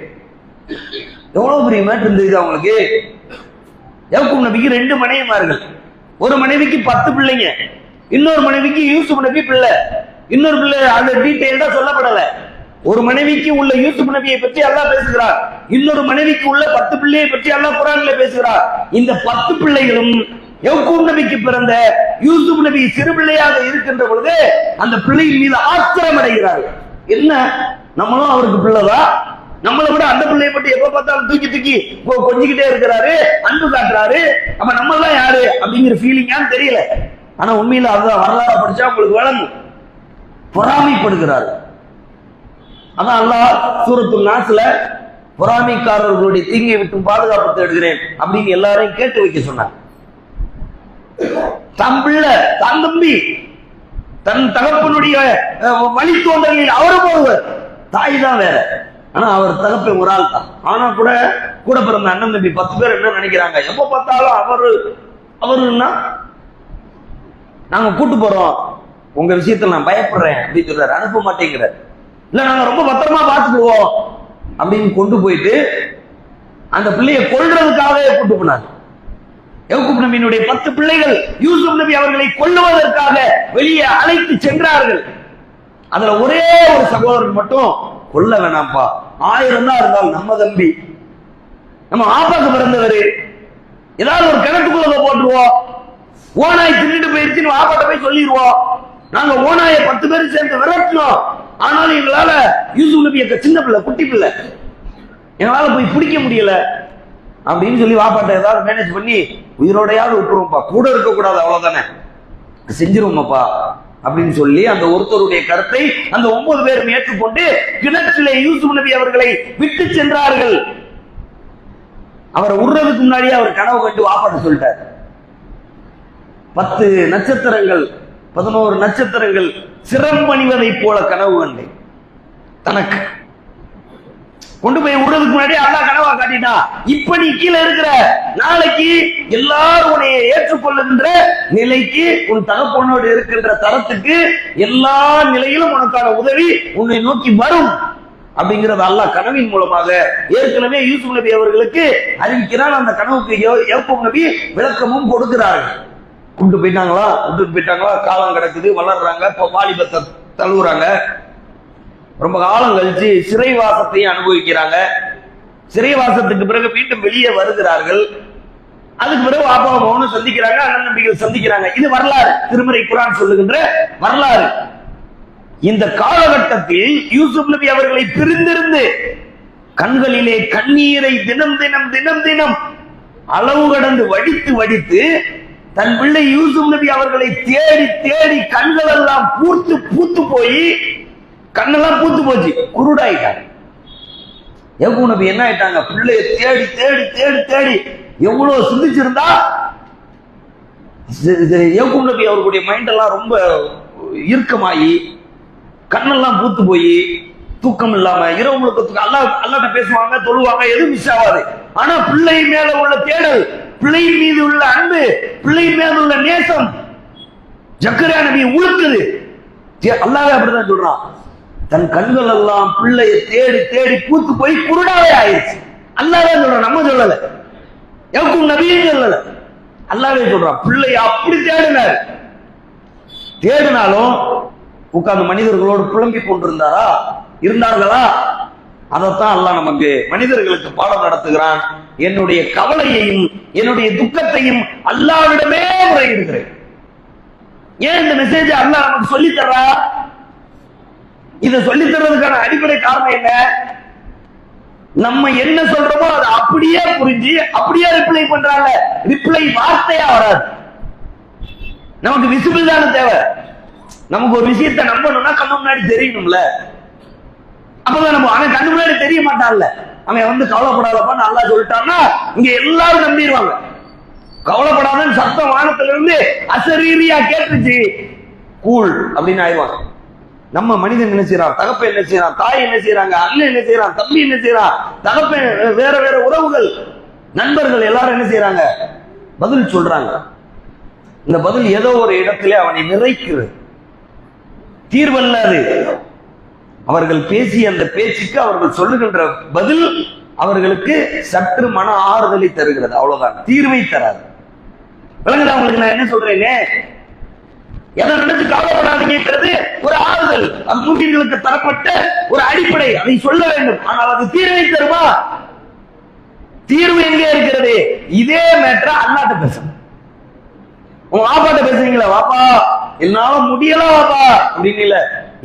எவ்வளவு பெரிய மேட்டர் இருந்தது அவங்களுக்கு. யக்கூப் நபிக்கு 2 மனைவிமார்கள். ஒரு மனைவிக்கு 10 பிள்ளைங்க, இன்னொரு மனைவிக்கு யூசுப் நபி பிள்ளை, இன்னொரு பிள்ளை அந்த டீடைல்டா சொல்லப்படல. ஒரு மனைவிக்கு உள்ள யூசுப் நபியை பற்றி அல்லாஹ் பேசுகிறார், இன்னொரு மனைவிக்கு உள்ள 10 பிள்ளையை பற்றி அல்லாஹ் குர்ஆன்ல பேசுகிறார். இந்த 10 பிள்ளைகளும் யக்கூப் நபிக்கு பிறந்த யூசுப் நபி சிறு பிள்ளையாக இருக்கின்ற பொழுது அந்த பிள்ளையின் மீது ஆத்திரம் அடைகிறார்கள். என்ன, நம்மளும் அவருக்கு பிள்ளைதான், நம்மளை விட அந்த பிள்ளையை பற்றி எப்ப பார்த்தாலும் தூக்கி கொஞ்சிக்கிட்டே இருக்கிறாரு, அன்பு காட்டுறாரு, அப்ப நம்ம எல்லாம் யாரு அப்படிங்கிற ஃபீலிங்கான்னு தெரியல. ஆனா உண்மையில அதுதான் வரலாறு படிச்சா உங்களுக்கு வழங்கும். பொறாமைப்படுகிறாரு. அதான் அல்லாஹ் சூரத்துல் நாஸ்ல பொறாமைக்காரர்களுடைய தீங்கை விட்டு பாதுகாப்பு தேடுகிறேன் அப்படின்னு எல்லாரையும் கேட்டு வைக்க சொன்னார். தன் பிள்ளை, தன் தம்பி, தன் தகப்பனுடைய வழித்தோன்றலில் அவரும் ஒருவர், தாய் தான் வேற, ஆனா அவர் தகப்பன் ஒரு ஆள் தான். ஆனா கூட பிறந்த அண்ணன் தம்பி 10 பேர் என்ன நினைக்கிறாங்க, எப்ப பார்த்தாலும் அவருன்னா நாங்க கூட்டு போறோம், உங்க விஷயத்துல நான் பயப்படுறேன் அப்படின்னு சொல்றாரு, அனுப்ப மாட்டேங்கிறார். இல்ல நாங்க ரொம்ப பத்திரமா பார்த்துக்குவோம் அப்படின்னு கொண்டு போயிட்டு அந்த பிள்ளையை கொல்றதுக்காகவே கூட்டு போனாங்க. யக்கூப் நபியினுடைய 10 பிள்ளைகள் யூசுப் நபி அவர்களை கொல்லுவதற்காக வெளியே அழைத்து சென்றார்கள். அதுல ஒரே ஒரு சகோதரன் மட்டும், கொல்ல வேணாம்ப்பா, 1000 தான் இருந்தாலும் நம்ம தம்பி, நம்ம ஆப்பாக்கு பிறந்தவர், ஏதாவது ஒரு கிணத்துக்குள்ள போட்டுருவோம், ஓனாய் தின்னுட்டு போயிருச்சுன்னு ஆப்பாட்ட போய் சொல்லிடுவோம், நாங்க ஓனாயை 10 பேர் சேர்ந்து விரட்டணும், ஆனாலும் எங்களால யூசுப் நபி சின்ன பிள்ளை, குட்டி பிள்ளை, எங்களால போய் பிடிக்க முடியல அப்படின்னு சொல்லி வாப்பாட்ட ஏதாவது மேனேஜ் பண்ணி உயிரோடையாவது விட்டுருவோம்ப்பா, கூட இருக்க கூடாது, அவ்வளவுதானே, செஞ்சிருவோம்ப்பா அப்படின்னு சொல்லி அந்த ஒருத்தருடைய கருத்தை அந்த 9 பேரும் ஏற்றுக்கொண்டு கிணற்றிலே யூசுப் நபி அவர்களை விட்டு சென்றார்கள். அவரை உடுறதுக்கு முன்னாடியே அவர் கனவு கண்டு வாப்பாட்ட சொல்லிட்டார். 10 நட்சத்திரங்கள் 11 நட்சத்திரங்கள் சிரம்பணிவதை போல கனவு கண்டேன். தனக்கு கொண்டு போய் விடுறதுக்கு முன்னாடி அல்லாஹ் கனவா காட்டிட்டா, இப்ப நீ கீழே இருக்கிற, நாளைக்கு எல்லாரும் உன்னை ஏற்றுக்கொள்ளுகின்ற நிலைக்கு, உன் தகப்பனோடு இருக்கின்ற தரத்துக்கு எல்லா நிலையிலும் உனக்கான உதவி உன்னை நோக்கி வரும் அப்படிங்கறது அல்லாஹ் கனவின் மூலமாக ஏற்கனவே யூசுப் நபி அவர்களுக்கு அறிவிக்கிறான். அந்த கனவுக்கு யாக்கூப் நபி விளக்கமும் கொடுக்கிறார்கள். கூட்டு போயிட்டாங்களா, காலம் கிடக்குது, வளர்றாங்க, வாலிபத்தை தழுவுறாங்க. ரொம்ப காலம் கழிச்சு சிறைவாசத்தையும் அனுபவிக்கிறாங்க. சிறைவாசத்துக்கு பிறகு மீண்டும் வெளியே வருகிறார்கள். அதுக்கு பிறகு அப்பா அம்மாவும் சந்திக்கிறாங்க, அண்ணன் நம்பிகள் சந்திக்கிறாங்க. இது வரலாறு, திருமறை குர்ஆன் சொல்லுகின்ற வரலாறு. இந்த காலகட்டத்தில் யூசுப் நபி அவர்களை பிரிந்திருந்து கண்களிலே கண்ணீரை தினம் தினம் தினம் தினம் அளவு கடந்து வடித்து வடித்து தன் பிள்ளை யூசுப் நபி அவர்களை தேடி தேடி கண்கள் எல்லாம் பூத்து போய் கண்ணெல்லாம் பூத்து போச்சு, குருடாயிட்டாங்க. யாக்கூப் நபி என்ன ஆயிட்டாங்க, பிள்ளைய தேடி தேடி தேடி தேடி எவ்வளவு சிந்திச்சிருந்தா யாக்கூப் நபி அவர்களுடைய மைண்ட் எல்லாம் ரொம்ப இறுக்கமாயி கண்ணெல்லாம் பூத்து போய் தூக்கம் இல்லாம இரவு முழுக்க அல்லாஹ்ட்ட பேசுவாங்க, தொழுவாங்க, எதுவும் மிஸ் ஆகாது. ஆனா பிள்ளை மேல உள்ள தேடல், பிள்ளையின் மீது உள்ள அன்பு, பிள்ளையின் மேல உள்ள நேசம் ஜக்கரியா நபி உழுக்குது. அல்லாஹ்வே அப்படிதான் சொல்றான், தன் கண்கள் எல்லாம் பிள்ளைய தேடி தேடி பூத்து போய் குருடாவே ஆயிடுச்சு. அல்லாஹ்வே சொல்றான், நம்ம சொல்லல, யாக்கூப் நபியும் சொல்லல, அல்லாஹ்வே சொல்றான். பிள்ளைய அப்படி தேடினாலும் உட்கார்ந்து மனிதர்களோடு புலம்பி இருந்தார்களா? அதைத்தான் அல்லாஹ் நமக்கு மனிதர்களுக்கு பாடம் நடத்துகிறான். என்னுடைய கவலையையும் என்னுடைய துக்கத்தையும் அல்லாஹ்விடமே முறையிடுகிறேன். ஏன் இந்த மெசேஜ் அல்லாஹ் நமக்கு சொல்லி தர்றா? இதை சொல்லி தர்றதுக்கான அடிப்படை காரணம் என்ன? நம்ம என்ன சொல்றோமோ அதை அப்படியே புரிஞ்சு அப்படியே ரிப்ளை பண்றாங்க. ரிப்ளை வார்த்தையா வராது, நமக்கு விசிபிள் தானே தேவை. நமக்கு ஒரு விஷயத்தை நம்பணும்னா கண்ணு முன்னாடி தெரியணும்ல, அப்பதான் நம்ம. அவன் கண்ணு முன்னாடி தெரிய மாட்டான்ல, அவன் வந்து கவலைப்படாதப்பா நல்லா சொல்லிட்டான்னா இங்க எல்லாரும் நம்பிடுவாங்க. கவலைப்படாதன்னு சத்தம் வானத்துல இருந்து அசரீரியா கேட்டுச்சு, கூல் அப்படின்னு ஆயிடுவாங்க. நம்ம மனிதன் என்ன செய்யறான், தகப்பன் என்ன செய்யறான், தாய் என்ன செய்யறாங்க, அண்ணன் என்ன செய்யறான், தம்பி என்ன செய்யறான், தகப்பன் வேற வேற உறவுகள், நண்பர்கள் எல்லாரும் என்ன செய்யறாங்க, பதில் சொல்றாங்க. இந்த பதில் ஏதோ ஒரு இடத்துல அவனை நிறைக்கிறது, தீர்வல்லாது. அவர்கள் பேசிய அந்த பேச்சுக்கு அவர்கள் சொல்லுகின்ற பதில் அவர்களுக்கு சற்று மன ஆறுதலை தருகிறது, அவ்வளவுதான், தீர்வை தராது. விளங்குதா அவங்களுக்கு நான் என்ன சொல்றேங்க? எதை நினைச்சு கவலைப்படாதீங்கிறது ஒரு ஆறுதல், அது மூமின்களுக்கு தரப்பட்ட ஒரு அடிப்படை, அதை சொல்ல வேண்டும். ஆனால் அது தீர்வை தருமா? தீர்வு எங்கே இருக்கிறது? இதே மேட்டரை அல்லாஹ்ட்ட பேசணும். உங்க வாப்பாட்ட பேசுறீங்களா, வாப்பா என்னால முடியல வாப்பா அப்படின்னு இல்ல,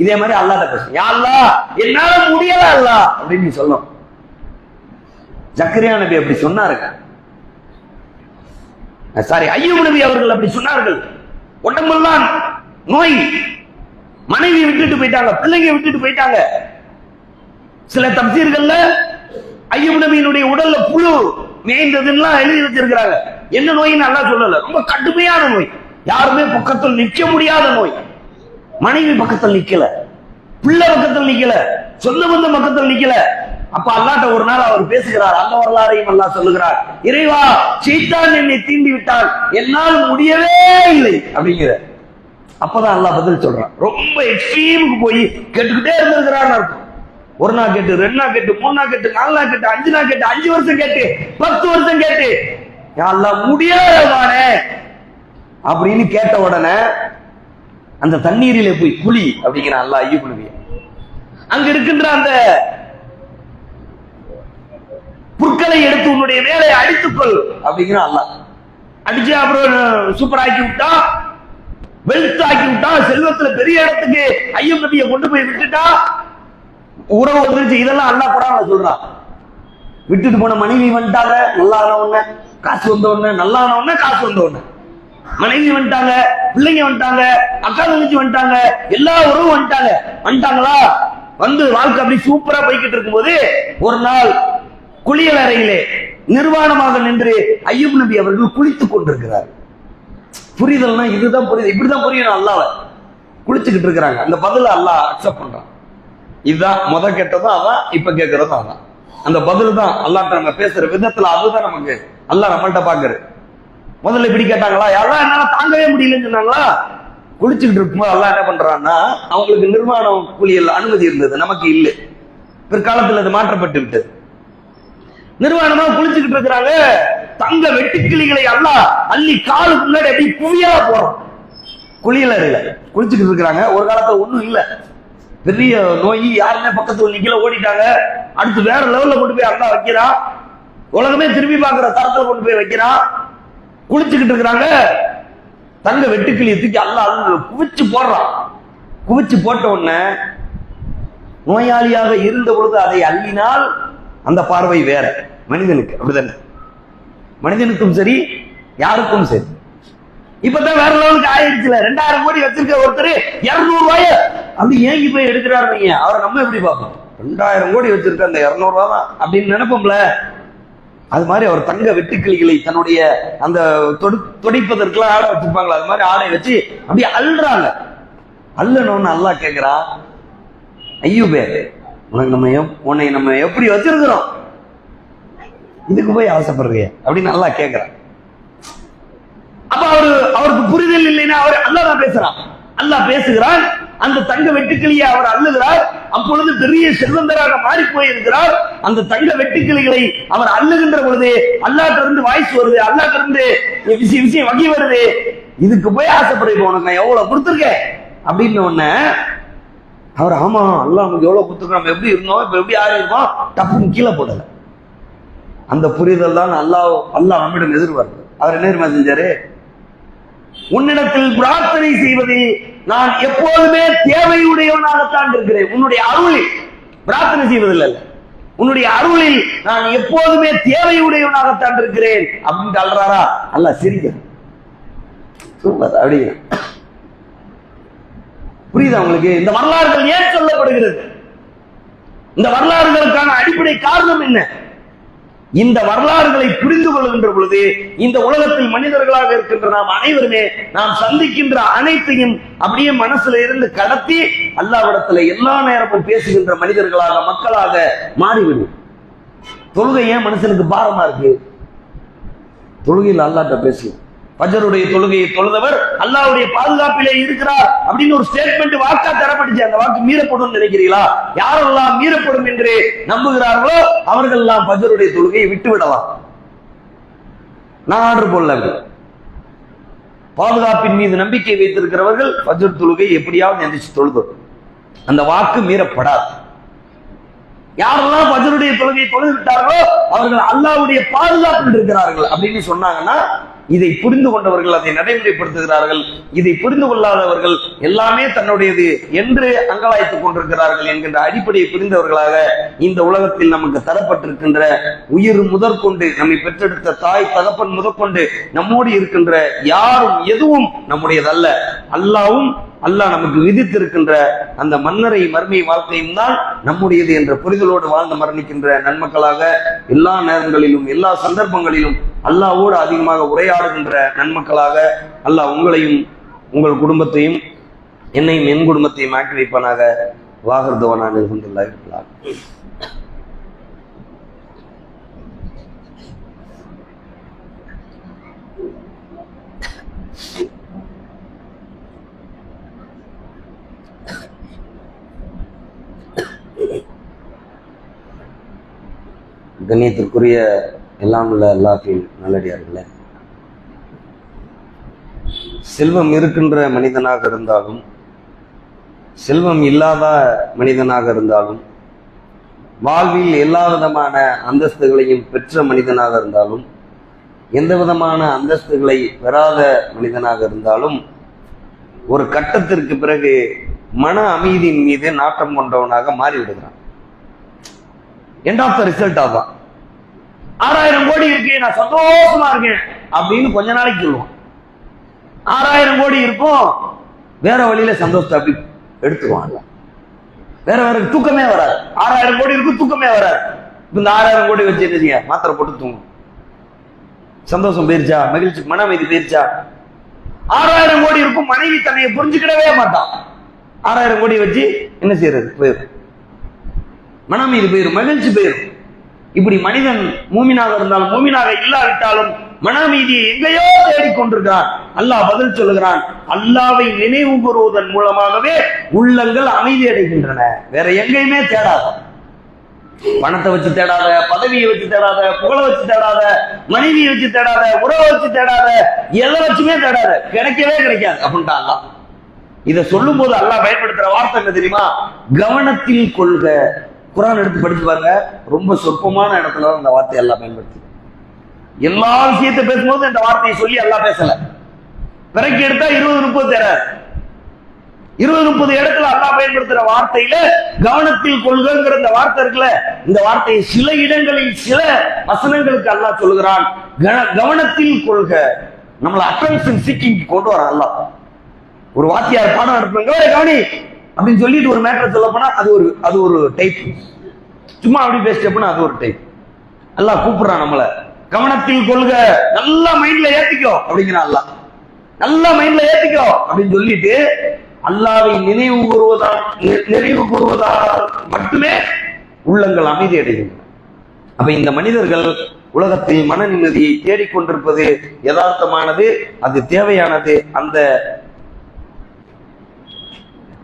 இதே மாதிரி அல்லாஹ்ட்ட பேசுங்க. யா அல்லாஹ் என்னால முடியல அல்லாஹ் அப்படின்னு நீ சொல்லணும். ஜக்கரியா நபி அப்படி சொன்னாருங்க, சாரி அய்யூப் நபி அவர்கள் அப்படி சொன்னார்கள். உடம்பெல்லாம் நோய், மனைவி விட்டுட்டு போயிட்டாங்க, பிள்ளைங்க விட்டுட்டு போயிட்டாங்க. சில தப்சீர்கள்ல அய்யூப் நபியினுடைய உடல்ல புழு மேய்ந்ததுன்னா எழுதி வச்சிருக்கிறாங்க. என்ன நோயின்னு அல்லாஹ் சொல்லல, ரொம்ப கடுமையான நோய், யாருமே பக்கத்தில் நிற்க முடியாத நோய். மனைவி பக்கத்தில் நிக்கல, பிள்ளை பக்கத்தில் நிக்கல, சொந்த பந்த பக்கத்தில் நிக்கல. அப்ப அல்லாஹ்ட்ட ஒரு நாள் அவர் பேசுகிறார், அந்த வரலாறையும் அல்லாஹ் சொல்லுகிறார், இறைவா சைத்தான் என்னை தீண்டி விட்டான், என்னால் முடியவே இல்லை அப்படிங்கிற. அப்பதான் அல்லாஹ் பதில் சொல்றான். ரொம்ப எக்ஸ்ட்ரீமுக்கு போய் கேட்டுக்கிட்டே இருந்திருக்கிறார் அர்த்தம். ஒரு நாள் கேட்டு, 2 நாள் கேட்டு, 3 நாள் கேட்டு, 4 நாள் கேட்டு, 5 நாள் கேட்டு, 5 வருஷம் கேட்டு, 10 வருஷம் கேட்டு, யா அல்லாஹ் முடியாதவானே அப்படின்னு கேட்ட உடனே அந்த தண்ணீரிலே போய் குளி அப்படிங்கிற அல்லாஹ் அய்யூப் நபியை. அங்க இருக்கின்ற அந்த புற்களை எடுத்து உன்னுடைய வேலையை அடித்துக்கொள் அப்படிங்கிற அல்லாஹ். அடிச்சு அப்புறம் சூப்பர் ஆக்கி விட்டா, வெல்த் ஆக்கி விட்டா, செல்வத்துல பெரிய இடத்துக்கு அய்யூப் நபியை கொண்டு போய் விட்டுட்டா, உறவு வந்துருச்சு. இதெல்லாம் அல்லாஹ் குர்ஆன்ல சொல்றான். விட்டுட்டு போன மனைவி வந்துட்டாங்க, நல்லா ஆனவொன்ன காசு வந்தவொன்ன, நல்லா ஆனவொன்ன காசு வந்தவொன்ன, மனைவி வந்துட்டாங்க, பிள்ளைங்க வந்துட்டாங்க, அக்கா தங்கச்சி வந்துட்டாங்க, எல்லா உறவும் வந்துட்டாங்களா? வந்து வாழ்க்கை அப்படி சூப்பரா போய்கிட்டு இருக்கும்போது ஒரு நாள் குளியல் அறையிலே நிர்வாணமாக நின்று அய்யூப் நபி அவர்கள் குளித்துக் கொண்டிருக்கிறார். புரிதல்னா இதுதான் புரியுது, இப்படிதான் புரியணும். அல்லாஹ் குளிச்சுக்கிட்டு இருக்கிறாங்க. அந்த பதில அல்லாஹ் அக்செப்ட் பண்றான். இதுதான் முத கேட்டதும் அதான், இப்ப கேட்கறதும் அதான். அந்த பதில் தான் அல்லாஹ்ட்ட நம்ம பேசுற விதத்துல, அதுதான் நமக்கு அல்லாஹ் நம்மள்ட்ட பாக்குறது. முதல்ல இப்படி கேட்டாங்களா, யாரெல்லாம் என்னால தாங்கவே முடியலன்னு சொன்னாங்களா? குளிச்சுக்கிட்டு இருக்கும்போது அல்லாஹ் என்ன பண்றான்னா, அவங்களுக்கு நிர்வாணம் குளியல் அனுமதி இருந்தது, நமக்கு இல்லை. பிற்காலத்தில் அது மாற்றப்பட்டு விட்டது. நிர்வாணமா குளிச்சுக்கிட்டு இருக்கிறாங்க. தங்க வெட்டுக்கிளிகளை அல்லாஹ் அள்ளி காலுக்கு முன்னாடி அப்படி குவியா போறோம். குளியல இல்ல, குளிச்சுக்கிட்டு இருக்கிறாங்க. ஒரு காலத்துல ஒண்ணும் இல்ல, பெரிய நோய், யாருமே பக்கத்துல நிக்கல, ஓடிட்டாங்க. அடுத்து வேற லெவல்ல கொண்டு போய் அல்லாஹ் வைக்கிறான். உலகமே திரும்பி பார்க்கிற தரத்துல கொண்டு போய் வைக்கிறான். குளிச்சுக்கிட்டு இருக்கிறாங்க. தங்க வெட்டுக்கிளியை தூக்கி அல்லாஹ் குவிச்சு போடுறான். குவிச்சு போட்ட உடனே நோயாளியாக இருந்த பொழுது அதை அள்ளினால் அந்த பார்வை வேற. மனிதனுக்கு அப்படிதானே, மனிதனுக்கும் சரி யாருக்கும் சரி. இப்பதான் வேற லெவலுக்கு ஆயிடுச்சுல. 2000 கோடி வச்சிருக்க ஒருத்தர் 200 ரூபாய அப்படி ஏங்கி போய் எடுக்கிறாரு. அவரை நம்ம எப்படி பார்ப்போம்? 2000 கோடி வச்சிருக்க அந்த 200 ரூபாய் தான் அப்படின்னு நினைப்போம்ல. அது மாதிரி அவர் தங்க வெட்டுக்கிளிகளை தன்னுடைய அந்த தொடிப்பதற்கெல்லாம் ஆடை வச்சிருப்பாங்களா, அது மாதிரி ஆடை வச்சு அப்படி அள்ளுறாங்க. அள்ளணும்னு அல்லாஹ் கேட்கிறான், ஐயூபே உன்னை நம்ம எப்படி வச்சிருக்கிறோம், இதுக்கு போய் ஆசைப்படுறிய அப்படின்னு அல்லாஹ் கேட்கிறான். அப்ப அவருக்கு புரிதல் இல்லைன்னா அவர் அல்லாஹ் தான் பேசுறான். அல்லாஹ் பேசுகிறான். அந்த தங்க வெட்டுக்கிளியை அவர் அள்ளுகிறார். அப்பொழுது பெரிய செல்வந்தராக மாறி போயிருக்கிறார். அந்த தங்க வெட்டுக்கிளிகளை அவர் அள்ளுகின்ற பொழுது அல்லாஹ்ட்ட இருந்து வாய்ஸ் வருது, அல்லாஹ்ட்ட இருந்து விஷயம் வகி வருது. இதுக்கு போய் ஆசைப்படுறீங்க, உனக்கு நான் எவ்வளவு கொடுத்துருக்கேன் அப்படின்னு ஒண்ணு. அவர் ஆமா அல்லாஹ் நமக்கு எவ்வளவு கொடுத்துருக்கோம், நம்ம எப்படி இருந்தோம், இப்ப எப்படி ஆறி இருக்கோம், டப்புன்னு கீழே போடல. அந்த புரிதல் தான் அல்லாஹ் நம்மிடம் எதிர்பார்க்கிறது. அவர் என்ன செஞ்சாரு, உன்னிடத்தில் பிரார்த்தனை செய்வது நான் எப்போதுமே தேவையுடையவனாகத்தான் இருக்கிறேன். உன்னுடைய அருளில் பிரார்த்தனை செய்வதில்லை, உன்னுடைய அருளில் நான் எப்போதுமே தேவையுடையவனாகத்தான் இருக்கிறேன் அப்படின்னு சொல்றாரா. அல்லாஹ் சிரிக்க சூப்பர் அப்படிங்க. புரியுதா உங்களுக்கு? இந்த வரலாறுகள் ஏன் சொல்லப்படுகிறது? இந்த வரலாறுகளுக்கான அடிப்படை காரணம் என்ன? இந்த வரலாறுகளை புரிந்து கொள்கின்ற பொழுது இந்த உலகத்தில் மனிதர்களாக இருக்கின்ற நாம் அனைவருமே நாம் சந்திக்கின்ற அனைத்தையும் அப்படியே மனசுல இருந்து கடத்தி அல்லாஹ்விடத்துல எல்லா நேரமும் பேசுகின்ற மனிதர்களாக, மக்களாக மாறிவிடும். தொழுகை ஏன் மனுஷனுக்கு பாரமா இருக்கு? தொழுகையில் அல்லாஹ்ட்ட பேசும். ஃபஜ்ருடைய தொழுகையை தொழுதவர் அல்லாஹ்வுடைய பாதுகாப்பிலே இருக்கிறார் அப்படின்னு ஒரு ஸ்டேட்மெண்ட் வாக்கா தரப்பட்டுச்சு. அந்த வாக்கு மீறப்படும் நினைக்கிறீங்களா? யாரெல்லாம் மீறப்படும் என்று நம்புகிறார்களோ அவர்கள் எல்லாம் ஃபஜ்ருடைய தொழுகையை விட்டு விடலாம். நான் ஆர்டர் போடல. பாதுகாப்பின் மீது நம்பிக்கை வைத்திருக்கிறவர்கள் ஃபஜ்ர் தொழுகை எப்படியாவது எந்திரிச்சு தொழுது, அந்த வாக்கு மீறப்படாது. யாரெல்லாம் ஃபஜ்ருடைய தொழுகையை தொழுது விட்டார்களோ அவர்கள் அல்லாஹ்வுடைய பாதுகாப்பில் இருக்கிறார்கள் அப்படின்னு சொன்னாங்கன்னா, இதை புரிந்து கொண்டவர்கள் அதை நடைமுறைப்படுத்துகிறார்கள். இதை புரிந்து கொள்ளாதவர்கள் எல்லாமே தன்னுடையது என்று அங்கலாய்த்துக் கொண்டிருக்கிறார்கள் என்கின்ற அடிப்படையை புரிந்தவர்களாக இந்த உலகத்தில் நமக்கு தரப்பட்டிருக்கின்ற உயிர் முதற்கொண்டு, நம்மை பெற்றெடுத்த தாய் தகப்பன் முதற்கொண்டு நம்மோடு இருக்கின்ற யாரும் எதுவும் நம்முடையதல்ல. அல்லாஹ்வும் அல்லாஹ் நமக்கு விதித்திருக்கின்ற அந்த மன்னரை மர்மை வாழ்க்கையும் தான் நம்முடையது என்ற புரிதலோடு வாழ்ந்து மரணிக்கின்ற நன்மக்களாக எல்லா நேரங்களிலும் எல்லா சந்தர்ப்பங்களிலும் அல்லாஹ்வோடு அதிகமாக உரையாடுகின்ற நன்மக்களாக அல்லாஹ் உங்களையும் உங்கள் குடும்பத்தையும் என்னையும் என் குடும்பத்தையும் ஆக்கி வைப்பானாக. வாகர்தவனான் அல்ஹம்துலில்லாஹ் இருக்கலாம். கண்ணியத்திற்குரிய எல்லாம் உள்ள அல்லாஹ்வின் நல்லடியார்களே, செல்வம் இருக்கின்ற மனிதனாக இருந்தாலும் செல்வம் இல்லாத மனிதனாக இருந்தாலும் வாழ்வில் எல்லா விதமான அந்தஸ்துகளையும் பெற்ற மனிதனாக இருந்தாலும் எந்த விதமான அந்தஸ்துகளை பெறாத மனிதனாக இருந்தாலும் ஒரு கட்டத்திற்கு பிறகு மன அமைதியின் மீது நாட்டம் கொண்டவனாக மாறிவிடுகிறான். எண்ட் ஆஃப் த ரிசல்ட் ஆதான் 6000 கோடி இருக்கு, நான் சந்தோஷமா இருக்கேன் அப்படின்னு கொஞ்ச நாளைக்கு சொல்லுவான். 6000 கோடி இருக்கும், வேற வழியில சந்தோஷத்தை அப்படி எடுத்துக்குவாங்க. வேற தூக்கமே வராது. 6000 கோடி இருக்கும், தூக்கமே வராது. இந்த 6000 கோடி வச்சு என்ன செய்ய, மாத்திரை போட்டு தூங்கும். சந்தோஷம் போயிருச்சா, மகிழ்ச்சி மன அமைதி போயிருச்சா? 6000 கோடி இருக்கும், மனைவி தன்னை புரிஞ்சுக்கிடவே மாட்டான். 6000 கோடி வச்சு என்ன செய்யறது, போயிடும். மன அமைதி போயிடும், மகிழ்ச்சி போயிடும். இப்படி மனிதன் மூமினாக இருந்தாலும் மூமினாக இல்லாவிட்டாலும் மன அமைதியை எங்கேயோ தேடிக்கொண்டிருக்கிறான். அல்லாஹ் பதில் சொல்லுகிறான், அல்லாஹ்வை நினைவு கூறுவதன் மூலமாகவே உள்ளங்கள் அமைதி அடைகின்றன, வேற எங்கேயுமே தேடாத. பணத்தை வச்சு தேடாத, பதவியை வச்சு தேடாத, புகழை வச்சு தேடாத, மனைவியை வச்சு தேடாத, உறவை வச்சு தேடாத, எதை வச்சுமே தேடாத, கிடைக்கவே கிடைக்காது அப்படின்ட்டாங்க. இதை சொல்லும் போது அல்லாஹ் பயன்படுத்துற வார்த்தை என்ன தெரியுமா? கவனத்தில் கொள்க. குர்ஆன் எடுத்து படிச்சு பாருங்க, ரொம்ப சொற்பமான இடத்துல அந்த வார்த்தையை எல்லாம் பயன்படுத்தி எல்லா விஷயத்தை பேசும்போது இந்த வார்த்தையை சொல்லி எல்லாம் பேசல. பிறகு எடுத்தா 20-30 தேடாது. 20-30 இடத்துல அல்லாஹ் பயன்படுத்துற வார்த்தையில கவனத்தில் கொள்கிற இந்த வார்த்தை இருக்குல்ல, இந்த வார்த்தையை சில இடங்களில் சில வசனங்களுக்கு அல்லாஹ் சொல்லுகிறான் கவனத்தில் கொள்க. நம்மள அட்டென்ஷன் சீக்கிங் கொண்டு வர அல்லாஹ். ஒரு வாத்தியார் பாடம் நடத்துங்க கவனி அப்படின்னு சொல்லிட்டு ஒரு மேட்டர் சொல்ல போனா அது ஒரு டைப். சும்மா அப்படி பேசிட்டப்பனா அது ஒரு டைப். அல்லாஹ் கூப்பிடுறான் நம்மள கவனத்தில் கொள்க, நல்லா மைண்ட்ல ஏத்திக்கோ அப்படிங்கிறான் அல்லாஹ். நல்லா மைண்ட்ல ஏத்திக்கோ அப்படின்னு சொல்லிட்டு அல்லாஹ்வை நினைவு கூறுவதால் மட்டுமே உள்ளங்கள் அமைதி அடைகின்றன. அப்ப இந்த மனிதர்கள் உலகத்தில் மன நிம்மதியை தேடிக்கொண்டிருப்பது யதார்த்தமானது, அது தேவையானது.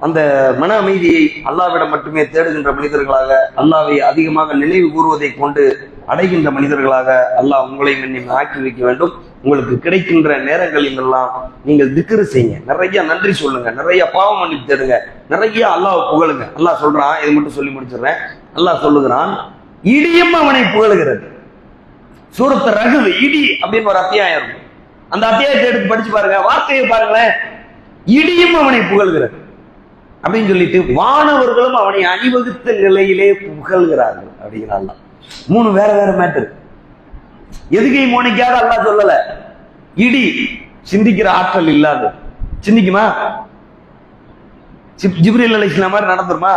அந்த மன அமைதியை அல்லாஹ்விடம் மட்டுமே தேடுகின்ற மனிதர்களாக, அல்லாஹ்வை அதிகமாக நினைவு கூறுவதை கொண்டு அடைகின்ற மனிதர்களாக அல்லாஹ் உங்களையும் என்னையும் ஆக்கி வைக்க வேண்டும். உங்களுக்கு கிடைக்கின்ற நேரங்களில் எல்லாம் நீங்கள் திக்ரு செய்யுங்க, நிறைய நன்றி சொல்லுங்க, நிறைய பாவம் மன்னிப்பு தேடுங்க, நிறைய அல்லாஹ் புகழுங்க. அல்லாஹ் சொல்றான், இதை மட்டும் சொல்லி முடிச்சிடுறேன். அல்லாஹ் சொல்லுகிறான், இடியும் அவனை புகழுகிறது. சூரத்து ரஹ்து இடி அப்படின்னு ஒரு அத்தியாயம் இருக்கும். அந்த அத்தியாயத்தை எடுத்து படிச்சு பாருங்க, வார்த்தையை பாருங்களேன். இடியும் அவனை புகழ்கிறது அப்படின்னு சொல்லிட்டு வானவர்களும் அவனை அணிவகுத்த நிலையிலே புகழ்கிறார்கள் அப்படிங்கிறான். 3 வேற வேற மேட்டர். எதுகை மோனிக்காத அல்லாஹ் சொல்லல. இடி சிந்திக்கிற ஆற்றல் இல்லாத, சிந்திக்குமா? ஜிப்ரீல் அலைஹிஸ்ஸலாம் மாதிரி நடந்துருமா?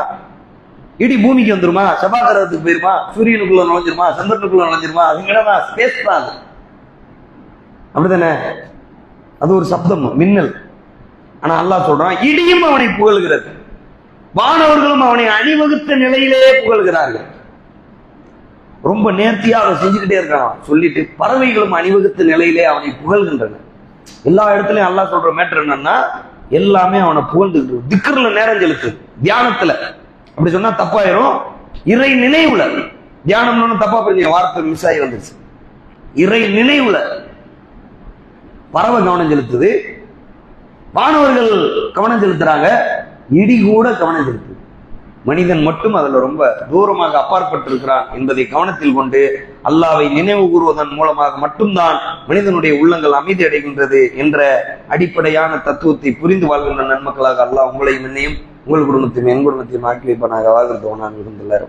இடி பூமிக்கு வந்துருமா? செவ்வாய் கிரகத்துக்கு போயிருமா? சூரியனுக்குள்ள நுழைஞ்சிருமா? சந்திரனுக்குள்ள நுழைஞ்சிருமா? அது ஸ்பேஸ் தான். அப்படித்தானே? அது ஒரு சப்தம், மின்னல். ஆனா அல்லாஹ் சொல்றான், இடியும் அவனை புகழ்கிறது, வானவர்களும் அவனை அணிவகுத்த நிலையிலே புகழ்கிறார்கள். ரொம்ப நேர்த்தியா அவன் செஞ்சுக்கிட்டே இருக்கான். சொல்லிட்டு பறவைகளும் அணிவகுத்த நிலையிலே அவனை புகழ்கின்றன. எல்லா இடத்துலயும் அல்லாஹ் சொல்ற மேட்டர் என்னன்னா, எல்லாமே அவனை புகழ்ந்துட்டு திக்ருல நேரம் செலுத்து, தியானத்துல. அப்படி சொன்னா தப்பாயிரும். இறை நினைவுல, தியானம்னு தப்பா புரிஞ்சு வார்த்தை மிஸ் ஆகி வந்துருச்சு. இறை நினைவுல பறவை கவனம் செலுத்துது, வானவர்கள் கவனம் செலுத்துறாங்க, இடி கூட கவனம் செலுத்துது. மனிதன் மட்டும் அதுல ரொம்ப தூரமாக அப்பாற்பட்டிருக்கிறான் என்பதை கவனத்தில் கொண்டு அல்லாஹ்வை நினைவு கூறுவதன் மூலமாக மட்டும்தான் மனிதனுடைய உள்ளங்கள் அமைதி அடைகின்றது என்ற அடிப்படையான தத்துவத்தை புரிந்து வாழ்கின்ற நன்மக்களாக அல்லாஹ் உங்களையும் என்னையும், உங்கள் குடும்பத்தையும் என் குடும்பத்தையும் ஆக்கி வைப்பனாக. வாழ்கிறோம் நான் இருந்துள்ளார்.